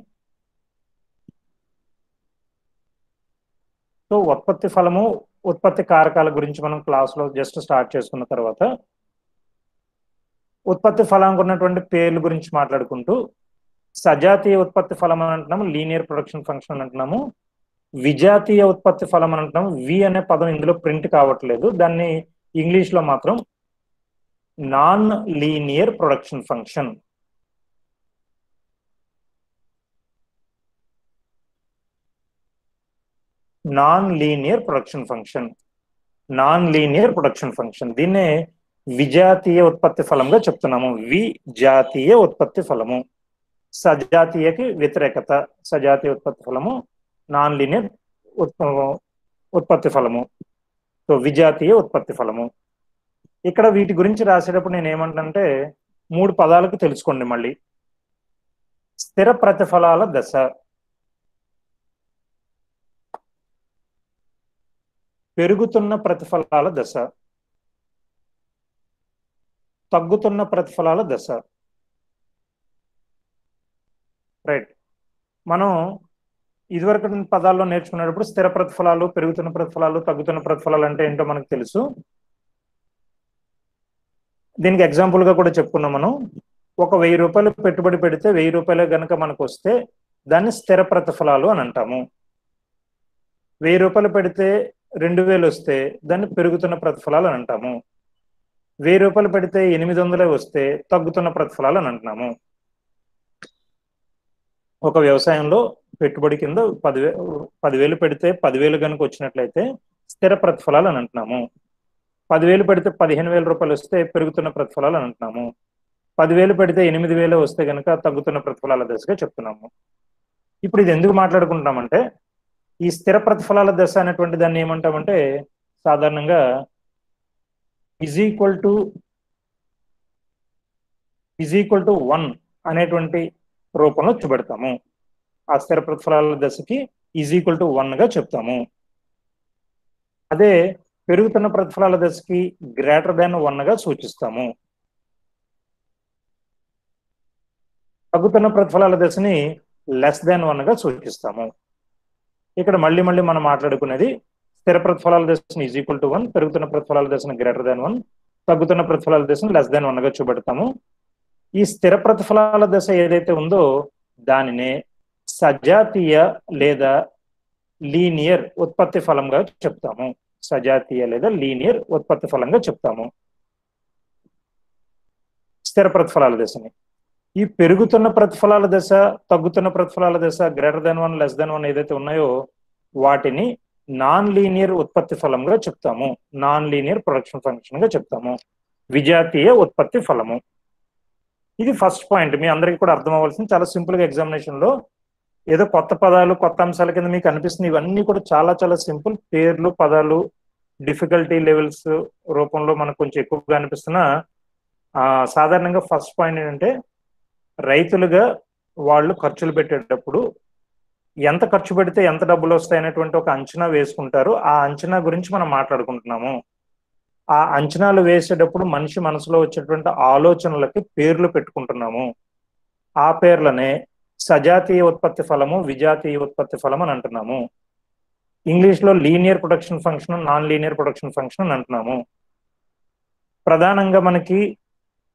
సో ఉత్పత్తి ఫలము, ఉత్పత్తి కారకాల గురించి మనం క్లాస్లో జస్ట్ స్టార్ట్ చేసుకున్న తర్వాత ఉత్పత్తి ఫలానికి ఉన్నటువంటి పేర్ల గురించి మాట్లాడుకుంటూ సజాతీయ ఉత్పత్తి ఫలం అని అంటున్నాము, లీనియర్ ప్రొడక్షన్ ఫంక్షన్ అని అంటున్నాము. విజాతీయ ఉత్పత్తి ఫలం అని అంటున్నాము. వి అనే పదం ఇందులో ప్రింట్ కావట్లేదు, దాన్ని ఇంగ్లీష్ లో మాత్రం non linear production function. Non linear production function, non linear production function. దీన్నే విజాతీయ ఉత్పత్తి ఫలంగా చెప్తున్నాము. విజాతీయ ఉత్పత్తి ఫలము. సజాతీయకి వ్యతిరేకత. సజాతీయ ఉత్పత్తి ఫలము నాన్ లీనియర్ ఉత్పత్తి ఫలము. సో విజాతీయ ఉత్పత్తి ఫలము. ఇక్కడ వీటి గురించి రాసేటప్పుడు నేను ఏమంటానంటే 3 పదాలకు తెలుసుకోండి మళ్ళీ. స్థిర ప్రతిఫలాల దశ, పెరుగుతున్న ప్రతిఫలాల దశ, తగ్గుతున్న ప్రతిఫలాల దశ. రైట్. మనం ఇదివరకు పదాల్లో నేర్చుకునేటప్పుడు స్థిర ప్రతిఫలాలు, పెరుగుతున్న ప్రతిఫలాలు, తగ్గుతున్న ప్రతిఫలాలు అంటే ఏంటో మనకు తెలుసు. దీనికి ఎగ్జాంపుల్ గా కూడా చెప్పుకున్నాం మనం. ఒక 1000 రూపాయలు పెట్టుబడి పెడితే 1000 రూపాయలు గనక మనకు వస్తే దాన్ని స్థిర ప్రతిఫలాలు అని అంటాము. 1000 రూపాయలు పెడితే 2000 వస్తే దాన్ని పెరుగుతున్న ప్రతిఫలాలు అని అంటాము. 1000 రూపాయలు పెడితే 800 వస్తే తగ్గుతున్న ప్రతిఫలాలు అని అంటున్నాము. ఒక వ్యవసాయంలో పెట్టుబడి కింద 10,000 పెడితే 10,000 కనుక వచ్చినట్లయితే స్థిర ప్రతిఫలాలు అని అంటున్నాము. 10,000 పెడితే 15,000 రూపాయలు వస్తే పెరుగుతున్న ప్రతిఫలాలు అని అంటున్నాము. 10,000 పెడితే 8,000 వస్తే కనుక తగ్గుతున్న ప్రతిఫలాల దశగా చెప్తున్నాము. ఇప్పుడు ఇది ఎందుకు మాట్లాడుకుంటామంటే ఈ స్థిర ప్రతిఫలాల దశ అనేటువంటి దాన్ని ఏమంటామంటే సాధారణంగా ఈజ్ ఈక్వల్ టు 1 అనేటువంటి రూపంలో చూపెడతాము. ఆ స్థిర ప్రతిఫలాల దశకి ఈజ్ ఈక్వల్ టు 1 గా చెప్తాము. అదే పెరుగుతున్న ప్రతిఫలాల దశకి గ్రేటర్ దాన్ 1 గా సూచిస్తాము. తగ్గుతున్న ప్రతిఫలాల దశని లెస్ దాన్ 1 గా సూచిస్తాము. ఇక్కడ మళ్ళీ మనం మాట్లాడుకునేది స్థిర ప్రతిఫలాల దశని ఈజ్ ఈక్వల్ టు 1, పెరుగుతున్న ప్రతిఫలాల దశని గ్రేటర్ దాన్ 1, తగ్గుతున్న ప్రతిఫలాల దశని లెస్ దాన్ 1 గా చూపెడతాము. ఈ స్థిర ప్రతిఫలాల దశ ఏదైతే ఉందో దానినే సజాతీయ లేదా లీనియర్ ఉత్పత్తి ఫలంగా చెప్తాము. సజాతీయ లేదా లీనియర్ ఉత్పత్తి ఫలంగా చెప్తాము స్థిర ప్రతిఫలాల దశని. ఈ పెరుగుతున్న ప్రతిఫలాల దశ, తగ్గుతున్న ప్రతిఫలాల దశ, గ్రేటర్ దాన్ 1, లెస్ దాన్ 1 ఏదైతే ఉన్నాయో వాటిని నాన్ లీనియర్ ఉత్పత్తి ఫలంగా చెప్తాము. నాన్ లీనియర్ ప్రొడక్షన్ ఫంక్షన్ గా చెప్తాము. విజాతీయ ఉత్పత్తి ఫలము. ఇది ఫస్ట్ పాయింట్. మీ అందరికీ కూడా అర్థం అవ్వాల్సింది. చాలా సింపుల్ గా ఎగ్జామినేషన్ లో ఏదో కొత్త పదాలు, కొత్త అంశాల కింద మీకు అనిపిస్తుంది. ఇవన్నీ కూడా చాలా సింపుల్. పేర్లు, పదాలు డిఫికల్టీ లెవెల్స్ రూపంలో మనకు కొంచెం ఎక్కువగా అనిపిస్తున్నా సాధారణంగా ఫస్ట్ పాయింట్ ఏంటంటే రైతులుగా వాళ్ళు ఖర్చులు పెట్టేటప్పుడు ఎంత ఖర్చు పెడితే ఎంత డబ్బులు వస్తాయి అనేటువంటి ఒక అంచనా వేసుకుంటారు. ఆ అంచనా గురించి మనం మాట్లాడుకుంటున్నాము. ఆ అంచనాలు వేసేటప్పుడు మనిషి మనసులో వచ్చేటువంటి ఆలోచనలకి పేర్లు పెట్టుకుంటున్నాము. ఆ పేర్లనే సజాతీయ ఉత్పత్తి ఫలము, విజాతీయ ఉత్పత్తి ఫలం అని అంటున్నాము. ఇంగ్లీష్ లో linear production function, non linear production function అని అంటున్నాము. ప్రధానంగా మనకి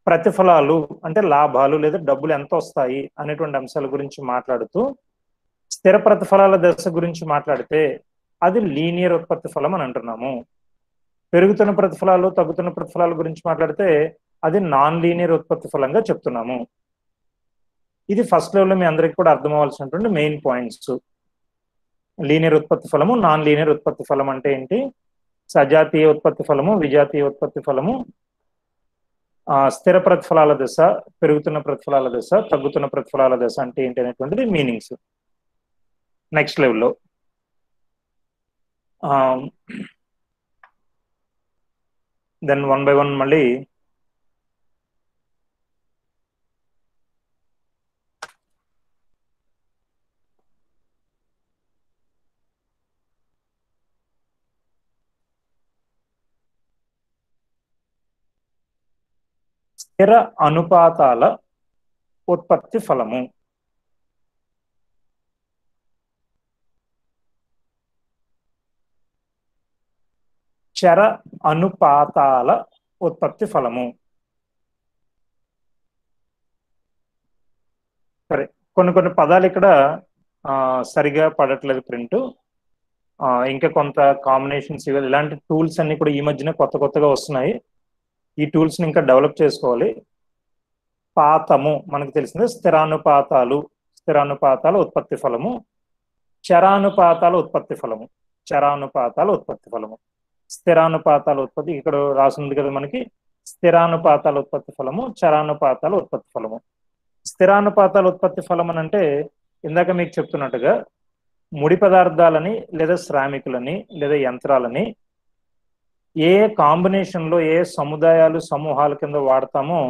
ప్రతిఫలాలు అంటే లాభాలు లేదా డబ్బులు ఎంత వస్తాయి అనేటువంటి అంశాల గురించి మాట్లాడుతూ స్థిర ప్రతిఫలాల దశ గురించి మాట్లాడితే అది లీనియర్ ఉత్పత్తి ఫలం అని అంటున్నాము. పెరుగుతున్న ప్రతిఫలాలు, తగ్గుతున్న ప్రతిఫలాల గురించి మాట్లాడితే అది నాన్ లీనియర్ ఉత్పత్తి ఫలంగా చెప్తున్నాము. ఇది ఫస్ట్ లెవెల్లో మీ అందరికీ కూడా అర్థం అవ్వాల్సినటువంటి మెయిన్ పాయింట్స్. లీనియర్ ఉత్పత్తి ఫలము, నాన్ లీనియర్ ఉత్పత్తి ఫలం అంటే ఏంటి, సజాతీయ ఉత్పత్తి ఫలము, విజాతీయ ఉత్పత్తి ఫలము, స్థిర ప్రతిఫలాల దశ, పెరుగుతున్న ప్రతిఫలాల దశ, తగ్గుతున్న ప్రతిఫలాల దశ అంటే ఏంటి అనేటువంటిది మీనింగ్స్ నెక్స్ట్ లెవెల్లో. దెన్ 1 by 1 మళ్ళీ స్థిర అనుపాతాల ఉత్పత్తి ఫలము. చర అనుపాతాల ఉత్పత్తి ఫలము. సరే, కొన్ని పదాలు ఇక్కడ సరిగా పడట్లేదు ప్రింట్. ఇంకా కొంత కాంబినేషన్స్ ఇలాంటి టూల్స్ అన్ని కూడా ఈ మధ్యన కొత్తగా వస్తున్నాయి. ఈ టూల్స్ ని ఇంకా డెవలప్ చేసుకోవాలి. పాతము మనకు తెలిసిందే, స్థిరానుపాతాల ఉత్పత్తి ఫలము. చరానుపాతాల ఉత్పత్తి ఫలము. స్థిరానుపాతాల ఉత్పత్తి ఇక్కడ రాసింది కదా మనకి. స్థిరానుపాతాల ఉత్పత్తి ఫలము, చరానుపాతాల ఉత్పత్తి ఫలము. స్థిరానుపాతాల ఉత్పత్తి ఫలం అని అంటే ఇందాక మీకు చెప్తున్నట్టుగా ముడి పదార్థాలని లేదా శ్రామికులని లేదా యంత్రాలని ఏ కాంబినేషన్ లో ఏ సముదాయాలు సమూహాల కింద వాడతామో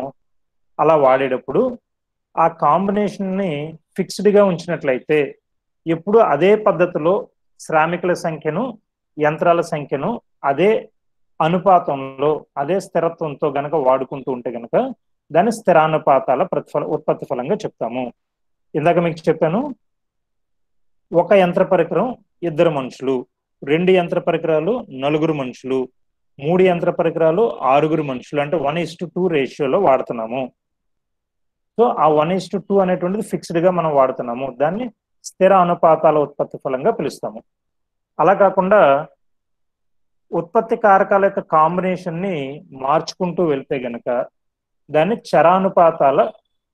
అలా వాడేటప్పుడు ఆ కాంబినేషన్ ని ఫిక్స్డ్ గా ఉంచినట్లయితే ఎప్పుడు అదే పద్ధతిలో శ్రామికుల సంఖ్యను యంత్రాల సంఖ్యను అదే అనుపాతంలో అదే స్థిరత్వంతో గనక వాడుకుంటూ ఉంటే గనక దాన్ని స్థిరానుపాతాల ఉత్పత్తి ఫలంగా చెప్తాము. ఇందాక మీకు చెప్పాను, ఒక యంత్ర పరికరం 2 మనుషులు, 2 యంత్ర పరికరాలు 4 మనుషులు, 3 యంత్ర పరికరాలు 6 మనుషులు, అంటే 1:2 రేషియోలో వాడుతున్నాము. సో ఆ 1:2 అనేటువంటిది ఫిక్స్డ్ గా మనం వాడుతున్నాము. దాన్ని స్థిర అనుపాతాల ఉత్పత్తి ఫలంగా పిలుస్తాము. అలా కాకుండా ఉత్పత్తి కారకాల యొక్క కాంబినేషన్ ని మార్చుకుంటూ వెళ్తే గనక దాన్ని చరానుపాతాల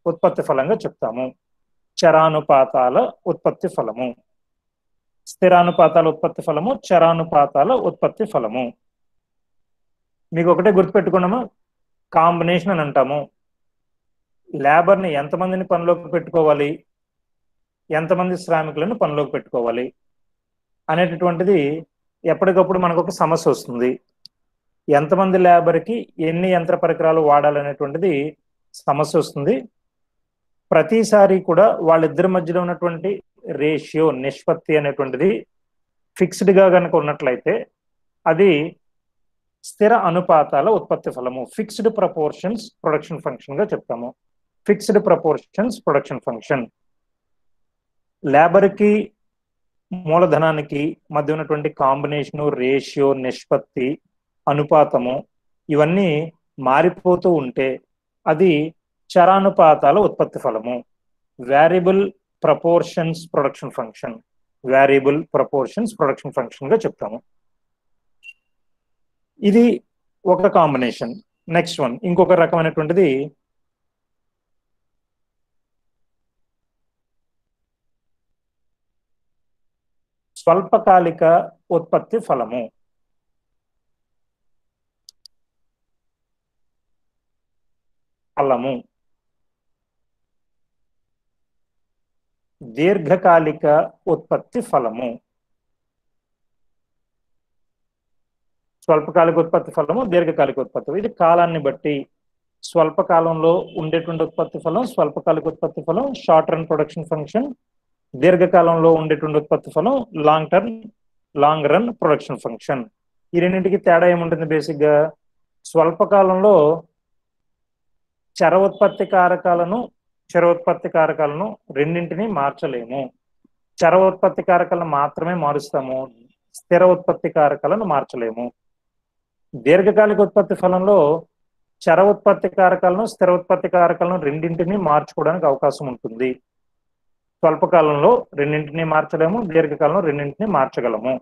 ఉత్పత్తి ఫలంగా చెప్తాము. చరానుపాతాల ఉత్పత్తి ఫలము. స్థిరానుపాతాల ఉత్పత్తి ఫలము, చరానుపాతాల ఉత్పత్తి ఫలము. మీకు ఒకటే గుర్తుపెట్టుకున్నాము, కాంబినేషన్ అని అంటాము. లేబర్ని ఎంతమందిని పనిలోకి పెట్టుకోవాలి, ఎంతమంది శ్రామికులను పనిలోకి పెట్టుకోవాలి అనేటటువంటిది ఎప్పటికప్పుడు మనకు ఒక సమస్య వస్తుంది. ఎంతమంది లేబర్కి ఎన్ని యంత్ర పరికరాలు వాడాలనేటువంటిది సమస్య వస్తుంది. ప్రతిసారి కూడా వాళ్ళిద్దరి మధ్యలో ఉన్నటువంటి రేషియో, నిష్పత్తి అనేటువంటిది ఫిక్స్డ్ గా కనుక ఉన్నట్లయితే అది స్థిర అనుపాతాల ఉత్పత్తి ఫలము, ఫిక్స్డ్ ప్రపోర్షన్స్ ప్రొడక్షన్ ఫంక్షన్ గా చెప్తాము. Fixed proportions production function. లేబర్కి మూలధనానికి మధ్య ఉన్నటువంటి కాంబినేషను, రేషియో, నిష్పత్తి, అనుపాతము ఇవన్నీ మారిపోతూ ఉంటే అది చరానుపాతాల ఉత్పత్తి ఫలము, variable proportions production function, variable proportions production function గా చెప్తాము. ఇది ఒక కాంబినేషన్. నెక్స్ట్ వన్, ఇంకొక రకమైనటువంటిది స్వల్పకాలిక ఉత్పత్తి ఫలము. దీర్ఘకాలిక ఉత్పత్తి ఫలము. స్వల్పకాలిక ఉత్పత్తి ఫలము, దీర్ఘకాలిక ఉత్పత్తి. ఇది కాలాన్ని బట్టి స్వల్పకాలంలో ఉండేటువంటి ఉత్పత్తి ఫలం స్వల్పకాలిక ఉత్పత్తి ఫలం, షార్ట్ రన్ ప్రొడక్షన్ ఫంక్షన్. దీర్ఘకాలంలో ఉండేటువంటి ఉత్పత్తి ఫలం లాంగ్ రన్ ప్రొడక్షన్ ఫంక్షన్. ఈ రెండింటికి తేడా ఏముంటుంది? బేసిక్ గా స్వల్పకాలంలో చర ఉత్పత్తి కారకాలను రెండింటిని మార్చలేము. చర ఉత్పత్తి కారకాలను మాత్రమే మారుస్తాము, స్థిర ఉత్పత్తి కారకాలను మార్చలేము. దీర్ఘకాలిక ఉత్పత్తి ఫలంలో చర ఉత్పత్తి కారకాలను స్థిర ఉత్పత్తి కారకాలను రెండింటిని మార్చుకోవడానికి అవకాశం ఉంటుంది. స్వల్పకాలంలో రెండింటిని మార్చలేము, దీర్ఘకాలంలో రెండింటిని మార్చగలము.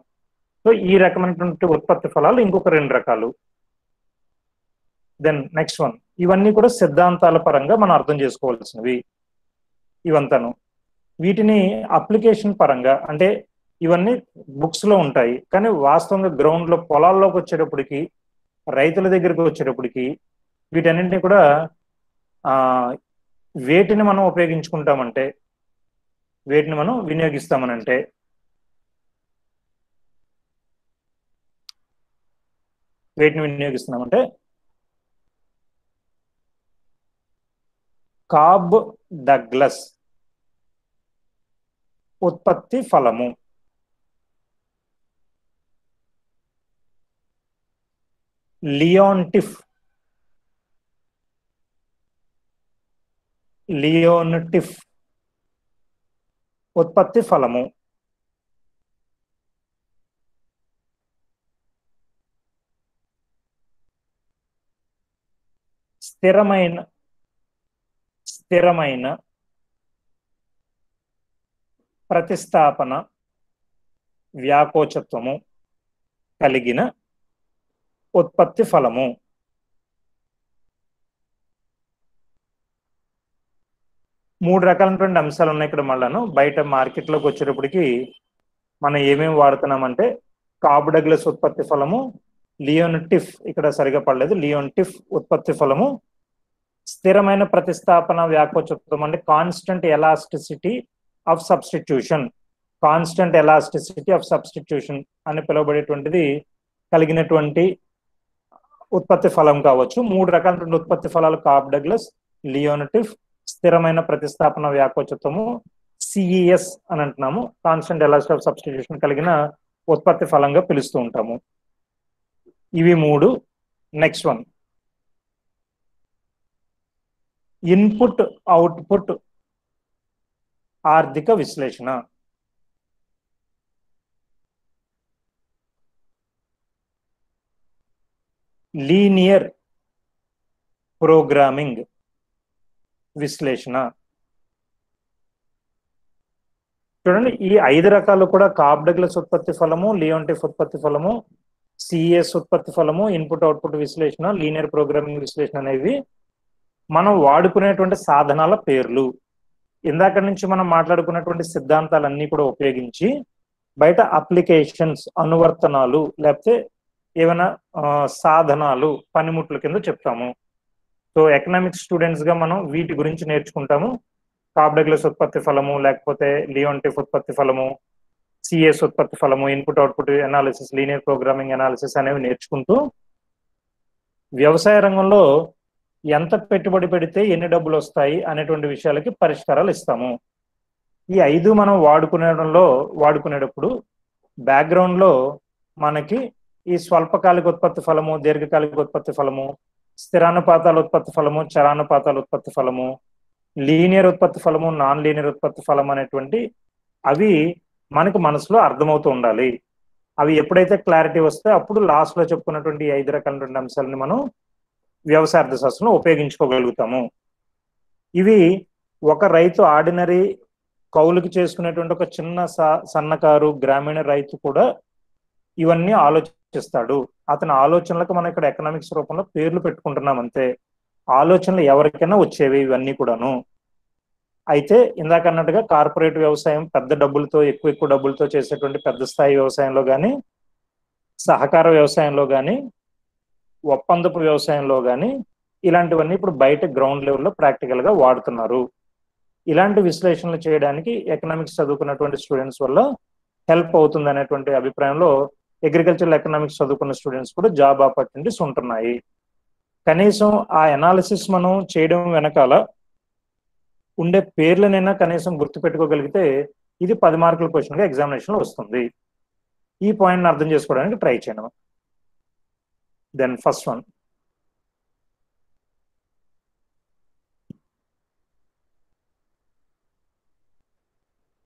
సో ఈ రకమైనటువంటి ఉత్పత్తి ఫలాలు ఇంకొక 2 రకాలు. దెన్ నెక్స్ట్ వన్, ఇవన్నీ కూడా సిద్ధాంతాల పరంగా మనం అర్థం చేసుకోవాల్సినవి ఇవంతాను. వీటిని అప్లికేషన్ పరంగా, అంటే ఇవన్నీ బుక్స్ లో ఉంటాయి, కానీ వాస్తవంగా గ్రౌండ్ లో పొలాల్లోకి వచ్చేటప్పటికి, రైతుల దగ్గరికి వచ్చేటప్పటికి వీటన్నింటినీ కూడా వేటిని మనం ఉపయోగించుకుంటామంటే, వేటిని మనం వినియోగిస్తామనంటే వేటిని వినియోగిస్తున్నామంటే కాబ్ డగ్లస్ ఉత్పత్తి ఫలము, లియోన్టిఫ్ లియోనటిఫ్ ఉత్పత్తి ఫలము. స్థిరమైన ప్రతిస్థాపన వ్యాకోచత్వము కలిగిన ఉత్పత్తి ఫలము. మూడు రకాలైనటువంటి అంశాలు ఉన్నాయి ఇక్కడ. మళ్ళాను బయట మార్కెట్లోకి వచ్చేటప్పటికి మనం ఏమేమి వాడుతున్నామంటే కాబ్ డగ్లస్ ఉత్పత్తి ఫలము, లియోనటిఫ్, ఇక్కడ సరిగా పడలేదు, లియోనటిఫ్ ఉత్పత్తి ఫలము, స్థిరమైన ప్రతిస్థాపన వ్యాకోచత్వం అంటే constant elasticity of substitution, constant elasticity of substitution అని పిలువబడేటువంటిది కలిగినటువంటి ఉత్పత్తి ఫలం కావచ్చు. మూడు రకాలైనటువంటి ఉత్పత్తి ఫలాలు కాబ్ డగ్లస్, లియోనటిఫ్, స్థిరమైన ప్రతిస్థాపన వ్యాకోచత్వము, సిఈఎస్ అని అంటున్నాము, కాన్స్టెంట్ ఎలాస్టిసిటీ ఆఫ్ సబ్స్టిట్యూషన్ కలిగిన ఉత్పత్తి ఫలంగా పిలుస్తూ ఉంటాము. ఇవి మూడు. నెక్స్ట్ వన్, ఇన్పుట్ అవుట్పుట్ ఆర్థిక విశ్లేషణ. లీనియర్ ప్రోగ్రామింగ్ విశ్లేషణ. చూడండి, ఈ 5 రకాలు కూడా కాబ్ డగ్లస్ ఉత్పత్తి ఫలము, లియోనటిఫ్ ఉత్పత్తి ఫలము, సిఎస్ ఉత్పత్తి ఫలము, ఇన్పుట్ అవుట్పుట్ విశ్లేషణ, లీనియర్ ప్రోగ్రామింగ్ విశ్లేషణ అనేవి మనం వాడుకునేటువంటి సాధనాల పేర్లు. ఇందాక నుంచి మనం మాట్లాడుకున్నటువంటి సిద్ధాంతాలన్నీ కూడా ఉపయోగించి బయట అప్లికేషన్స్, అనువర్తనాలు, లేకపోతే ఏమైనా సాధనాలు, పనిముట్ల కింద చెప్తాము. సో ఎకనామిక్స్ స్టూడెంట్స్ గా మనం వీటి గురించి నేర్చుకుంటాము. కాబ్ డగ్లస్ ఉత్పత్తి ఫలము, లేకపోతే లియోనటిఫ్ ఉత్పత్తి ఫలము, సిఎస్ ఉత్పత్తి ఫలము, input output analysis, linear programming analysis అనేవి నేర్చుకుంటూ వ్యవసాయ రంగంలో ఎంత పెట్టుబడి పెడితే ఎన్ని డబ్బులు వస్తాయి అనేటువంటి విషయాలకి పరిష్కారాలు ఇస్తాము. ఈ 5 మనం వాడుకునేటప్పుడు బ్యాక్గ్రౌండ్ లో మనకి ఈ స్వల్పకాలిక ఉత్పత్తి ఫలము, దీర్ఘకాలిక ఉత్పత్తి ఫలము, స్థిరానుపాతాల ఉత్పత్తి ఫలము, చరానుపాతాల ఉత్పత్తి ఫలము, లీనియర్ ఉత్పత్తి ఫలము, నాన్ లీనియర్ ఉత్పత్తి ఫలం అనేటువంటి అవి మనకు మనసులో అర్థమవుతూ ఉండాలి. అవి ఎప్పుడైతే క్లారిటీ వస్తే అప్పుడు లాస్ట్ లో చెప్పుకున్నటువంటి 5 రకాలైనటువంటి అంశాలని మనం వ్యవసాయ అర్థశాస్త్రంలో ఉపయోగించుకోగలుగుతాము. ఇవి ఒక రైతు, ఆర్డినరీ కౌలుకి చేసుకునేటువంటి ఒక చిన్న సన్నకారు గ్రామీణ రైతు కూడా ఇవన్నీ ఆలోచిస్తాడు. అతని ఆలోచనలకు మనం ఇక్కడ ఎకనామిక్స్ రూపంలో పేర్లు పెట్టుకుంటున్నాం అంతే. ఆలోచనలు ఎవరికైనా వచ్చేవి ఇవన్నీ కూడాను. అయితే ఇందాక అన్నట్టుగా కార్పొరేట్ వ్యవసాయం పెద్ద డబ్బులతో, ఎక్కువ డబ్బులతో చేసేటువంటి పెద్ద స్థాయి వ్యవసాయంలో కానీ, సహకార వ్యవసాయంలో కానీ, ఒప్పందపు వ్యవసాయంలో కానీ ఇలాంటివన్నీ ఇప్పుడు బయట గ్రౌండ్ లెవెల్లో ప్రాక్టికల్ గా వాడుతున్నారు. ఇలాంటి విశ్లేషణలు చేయడానికి ఎకనామిక్స్ చదువుకున్నటువంటి స్టూడెంట్స్ వల్ల హెల్ప్ అవుతుంది అనేటువంటి అభిప్రాయంలో అగ్రికల్చరల్ ఎకనామిక్స్ చదువుకున్న స్టూడెంట్స్ కూడా జాబ్ ఆపర్చునిటీస్ ఉంటున్నాయి. కనీసం ఆ అనాలిసిస్ మనం చేయడం వెనకాల ఉండే పేర్లనైనా కనీసం గుర్తుపెట్టుకోగలిగితే ఇది 10 మార్కుల క్వశ్చన్ గా ఎగ్జామినేషన్ లో వస్తుంది. ఈ పాయింట్ అర్థం చేసుకోవడానికి ట్రై చేయడం. దెన్ ఫస్ట్ వన్,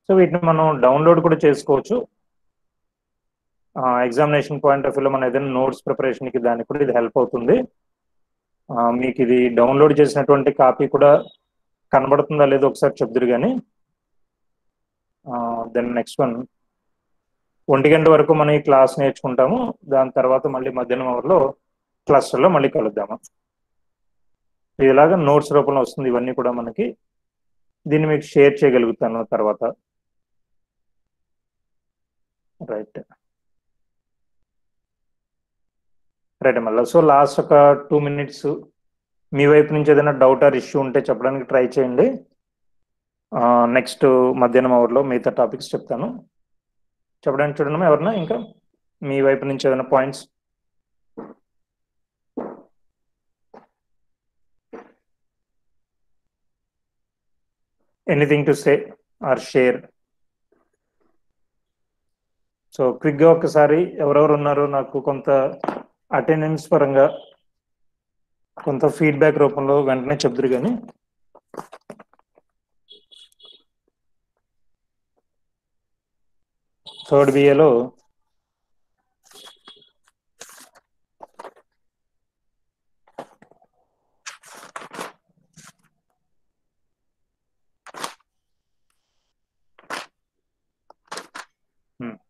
సో వీటిని మనం డౌన్లోడ్ కూడా చేసుకోవచ్చు. ఎగ్జామినేషన్ పాయింట్ ఆఫ్ వ్యూలో మనం ఏదైనా నోట్స్ ప్రిపరేషన్కి దానికి కూడా ఇది హెల్ప్ అవుతుంది. మీకు ఇది డౌన్లోడ్ చేసినటువంటి కాపీ కూడా కనబడుతుందా లేదో ఒకసారి చెప్దురు కానీ. దెన్ నెక్స్ట్ వన్, 1 గంట వరకు మనం ఈ క్లాస్ నేర్చుకుంటాము. దాని తర్వాత మళ్ళీ మధ్యాహ్నం అవర్లో క్లస్టర్లో మళ్ళీ కలుద్దాము. ఇలాగా నోట్స్ రూపంలో వస్తుంది ఇవన్నీ కూడా మనకి. దీన్ని మీకు షేర్ చేయగలుగుతాను తర్వాత. రైట్ మళ్ళీ. సో లాస్ట్ ఒక 2 minutes మీ వైపు నుంచి ఏదైనా డౌట్ ఆర్ ఇష్యూ ఉంటే చెప్పడానికి ట్రై చేయండి. నెక్స్ట్ మధ్యాహ్నం అవర్లో మిగతా టాపిక్స్ చెప్తాను. చెప్పడానికి చూడమ్మా ఎవరన్నా ఇంకా మీ వైపు నుంచి ఏదైనా points. Anything to say or share? So క్విక్గా ఒకసారి ఎవరెవరు ఉన్నారో నాకు కొంత అటెండెన్స్ పరంగా కొంత ఫీడ్బ్యాక్ రూపంలో వెంటనే చెప్దురు కానీ. థర్డ్ బిఏలో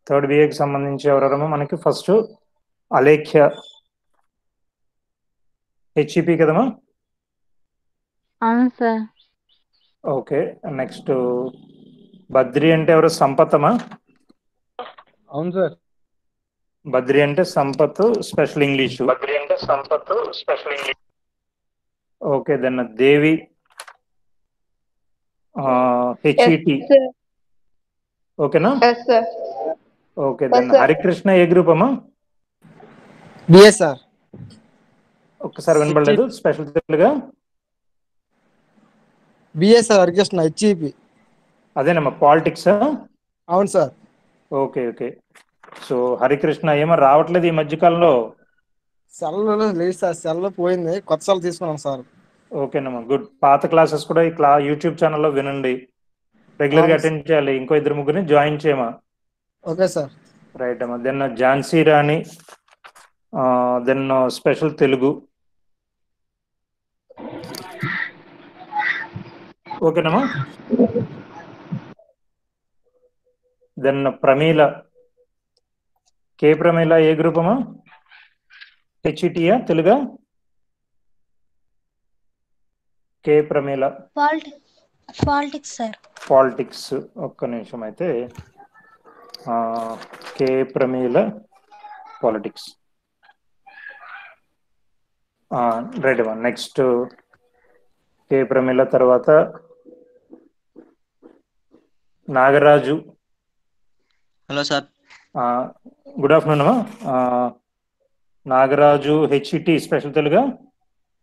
థర్డ్ బిఏకి సంబంధించి ఎవరెవరమో మనకి ఫస్ట్ అలేఖ్య హెచ్ఈపి కదమ్మా. అవును సార్. ఓకే, నెక్స్ట్ బద్రి అంటే ఎవరు? సంపతమా? అవును సార్. బద్రి అంటే Sampath special English. Okay, then Devi HET. ఓకేనా? ఓకే, దెన్ హరికృష్ణ ఏ గ్రూప్ అమ్మా? BS sir. ఒక్కసారి వినబడలేదు, స్పెషల్ తెలుగుగా. BS sir Harikrishna HEP. అదేనమ్మా, పాలిటిక్సా? అవును sir. Okay okay. So Harikrishna ఏమో రావట్లేదు ఈ మధ్యకాలంలో. సెల్లో లేదు సార్, సెల్లో పోయింది, కొత్త సెల్ తీసుకున్నాం సార్. ఓకేనమ్మా, గుడ్. పాత క్లాసెస్ కూడా ఈ యూట్యూబ్ ఛానల్లో వినండి, రెగ్యులర్గా అటెండ్ చేయాలి. ఇంకో ఇద్దరు ముగ్గురిని జాయిన్ చేయమా. Okay sir. రైట్ అమ్మా. Then Jhansi Rani, then special Telugu. ఓకేనమ్మా. దెన్ ప్రమీల, కే ప్రమీల ఏ గ్రూప్ అమ్మా? హెచ్ఈటియా తెలుగా? K Pramila politics sir. Politics. ఒక్క నిమిషం అయితే, కే ప్రమీల పాలిటిక్స్. రైట్ అమ్మా. నెక్స్ట్ కే ప్రమీల తర్వాత Nagaraju. Hello sir. Good afternoon అమ్మా. నాగరాజు హెచ్ఈటి స్పెషల్ తెలుగా?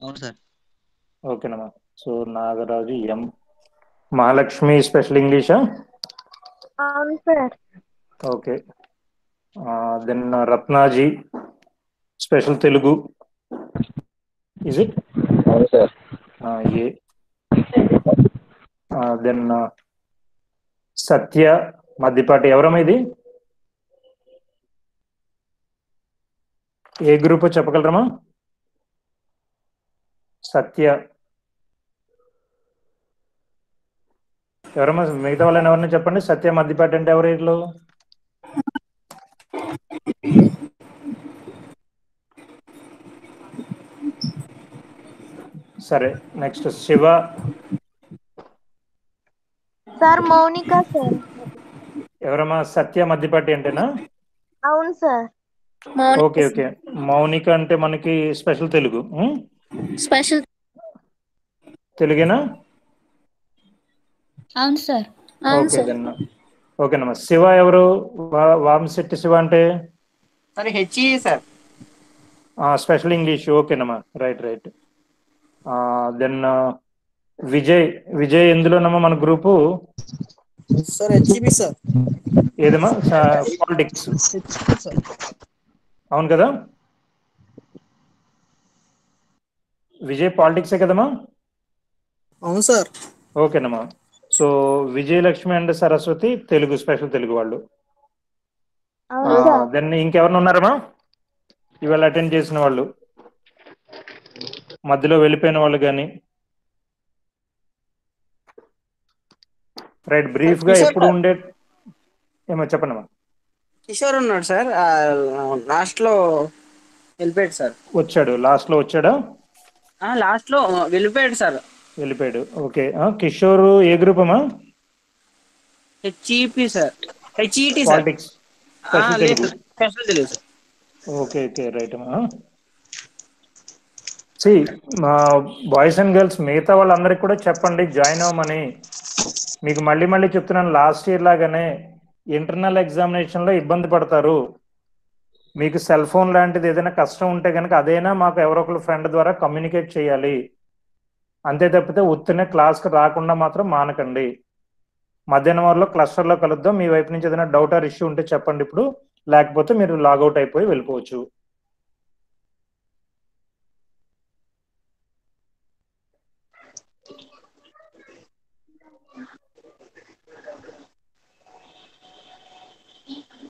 అవును సార్. ఓకేనమ్మా. So Nagaraju M. Mahalakshmi special ఇంగ్లీషా? అవును sir. Okay. Then Ratnaji special Telugu. Is it? అవును సార్. ఏ. దెన్ సత్య మద్దిపాటి ఎవరమ్మా ఇది? ఏ గ్రూప్ చెప్పగలరమ్మా? సత్య ఎవరమ్మా? మిగతా వాళ్ళని ఎవరిని చెప్పండి. సత్య మద్దిపాటి అంటే ఎవరు వీళ్ళు? సరే, next Shiva. Sir Mounika sir. ఎవరమ్మా? సత్య మద్దిపాటి అంటేనా? అవును సార్. Okay okay. మౌనిక అంటే మనకి స్పెషల్ తెలుగు. స్పెషల్. తెలుగేనా? అవును సార్. ఓకే దెన్ ఓకేనమ్మా. శివ ఎవరు? వామశెట్టి శివ అంటే sir HE sir. Special English. ఓకేనమ్మా, right right. Then Vijay. Vijay ఎందులోనమ్మా మన గ్రూపు? Sir HEP sir. ఏదమ్మా? పాలిటిక్స్. అవును కదా, విజయ్ పాలిటిక్సే కదమ్మా? అవును సార్. ఓకేనమ్మా. So Vijayalakshmi and Saraswati Telugu, special Telugu వాళ్ళు. అవును సార్. దెన్ ఇంకెవరిని ఉన్నారమ్మా ఇవాళ అటెండ్ చేసిన వాళ్ళు? మధ్యలో వెళ్ళిపోయిన వాళ్ళు కానీ? రైట్, బ్రీఫ్ గా ఎప్పుడు ఉండే ఏమో చెప్పండమ్మా. కిషోర్ ఉన్నాడు సార్, లాస్ట్ లో వెళ్ళిపోయాడు సార్. వచ్చాడు, లాస్ట్ లో వచ్చాడా? లాస్ట్ లో వెళ్ళిపోయాడు సార్. వెళ్ళిపోయాడు. ఓకే. కిషోర్ ఏ గ్రూప్ అమ్మా? HEP sir. HET sir. Politics special Telugu. Special Telugu sir. Okay okay, right అమ్మా. సి మా బాయ్స్ అండ్ గర్ల్స్ మిగతా వాళ్ళందరికీ కూడా చెప్పండి జాయిన్ అవ్వమని. మీకు మళ్ళీ మళ్ళీ చెప్తున్నాను, లాస్ట్ ఇయర్ లాగానే ఇంటర్నల్ ఎగ్జామినేషన్లో ఇబ్బంది పడతారు. మీకు సెల్ ఫోన్ లాంటిది ఏదైనా కష్టం ఉంటే కనుక అదైనా మాకు ఎవరో ఒకరు ఫ్రెండ్ ద్వారా కమ్యూనికేట్ చేయాలి. అంతే తప్పితే ఉత్తినే క్లాస్కి రాకుండా మాత్రం మానకండి. మధ్యాహ్నం వరలో క్లస్టర్లో కలుద్దాం. మీ వైపు నుంచి ఏదైనా డౌట్ ఆర్ ఇష్యూ ఉంటే చెప్పండి ఇప్పుడు, లేకపోతే మీరు లాగౌట్ అయిపోయి వెళ్ళిపోవచ్చు.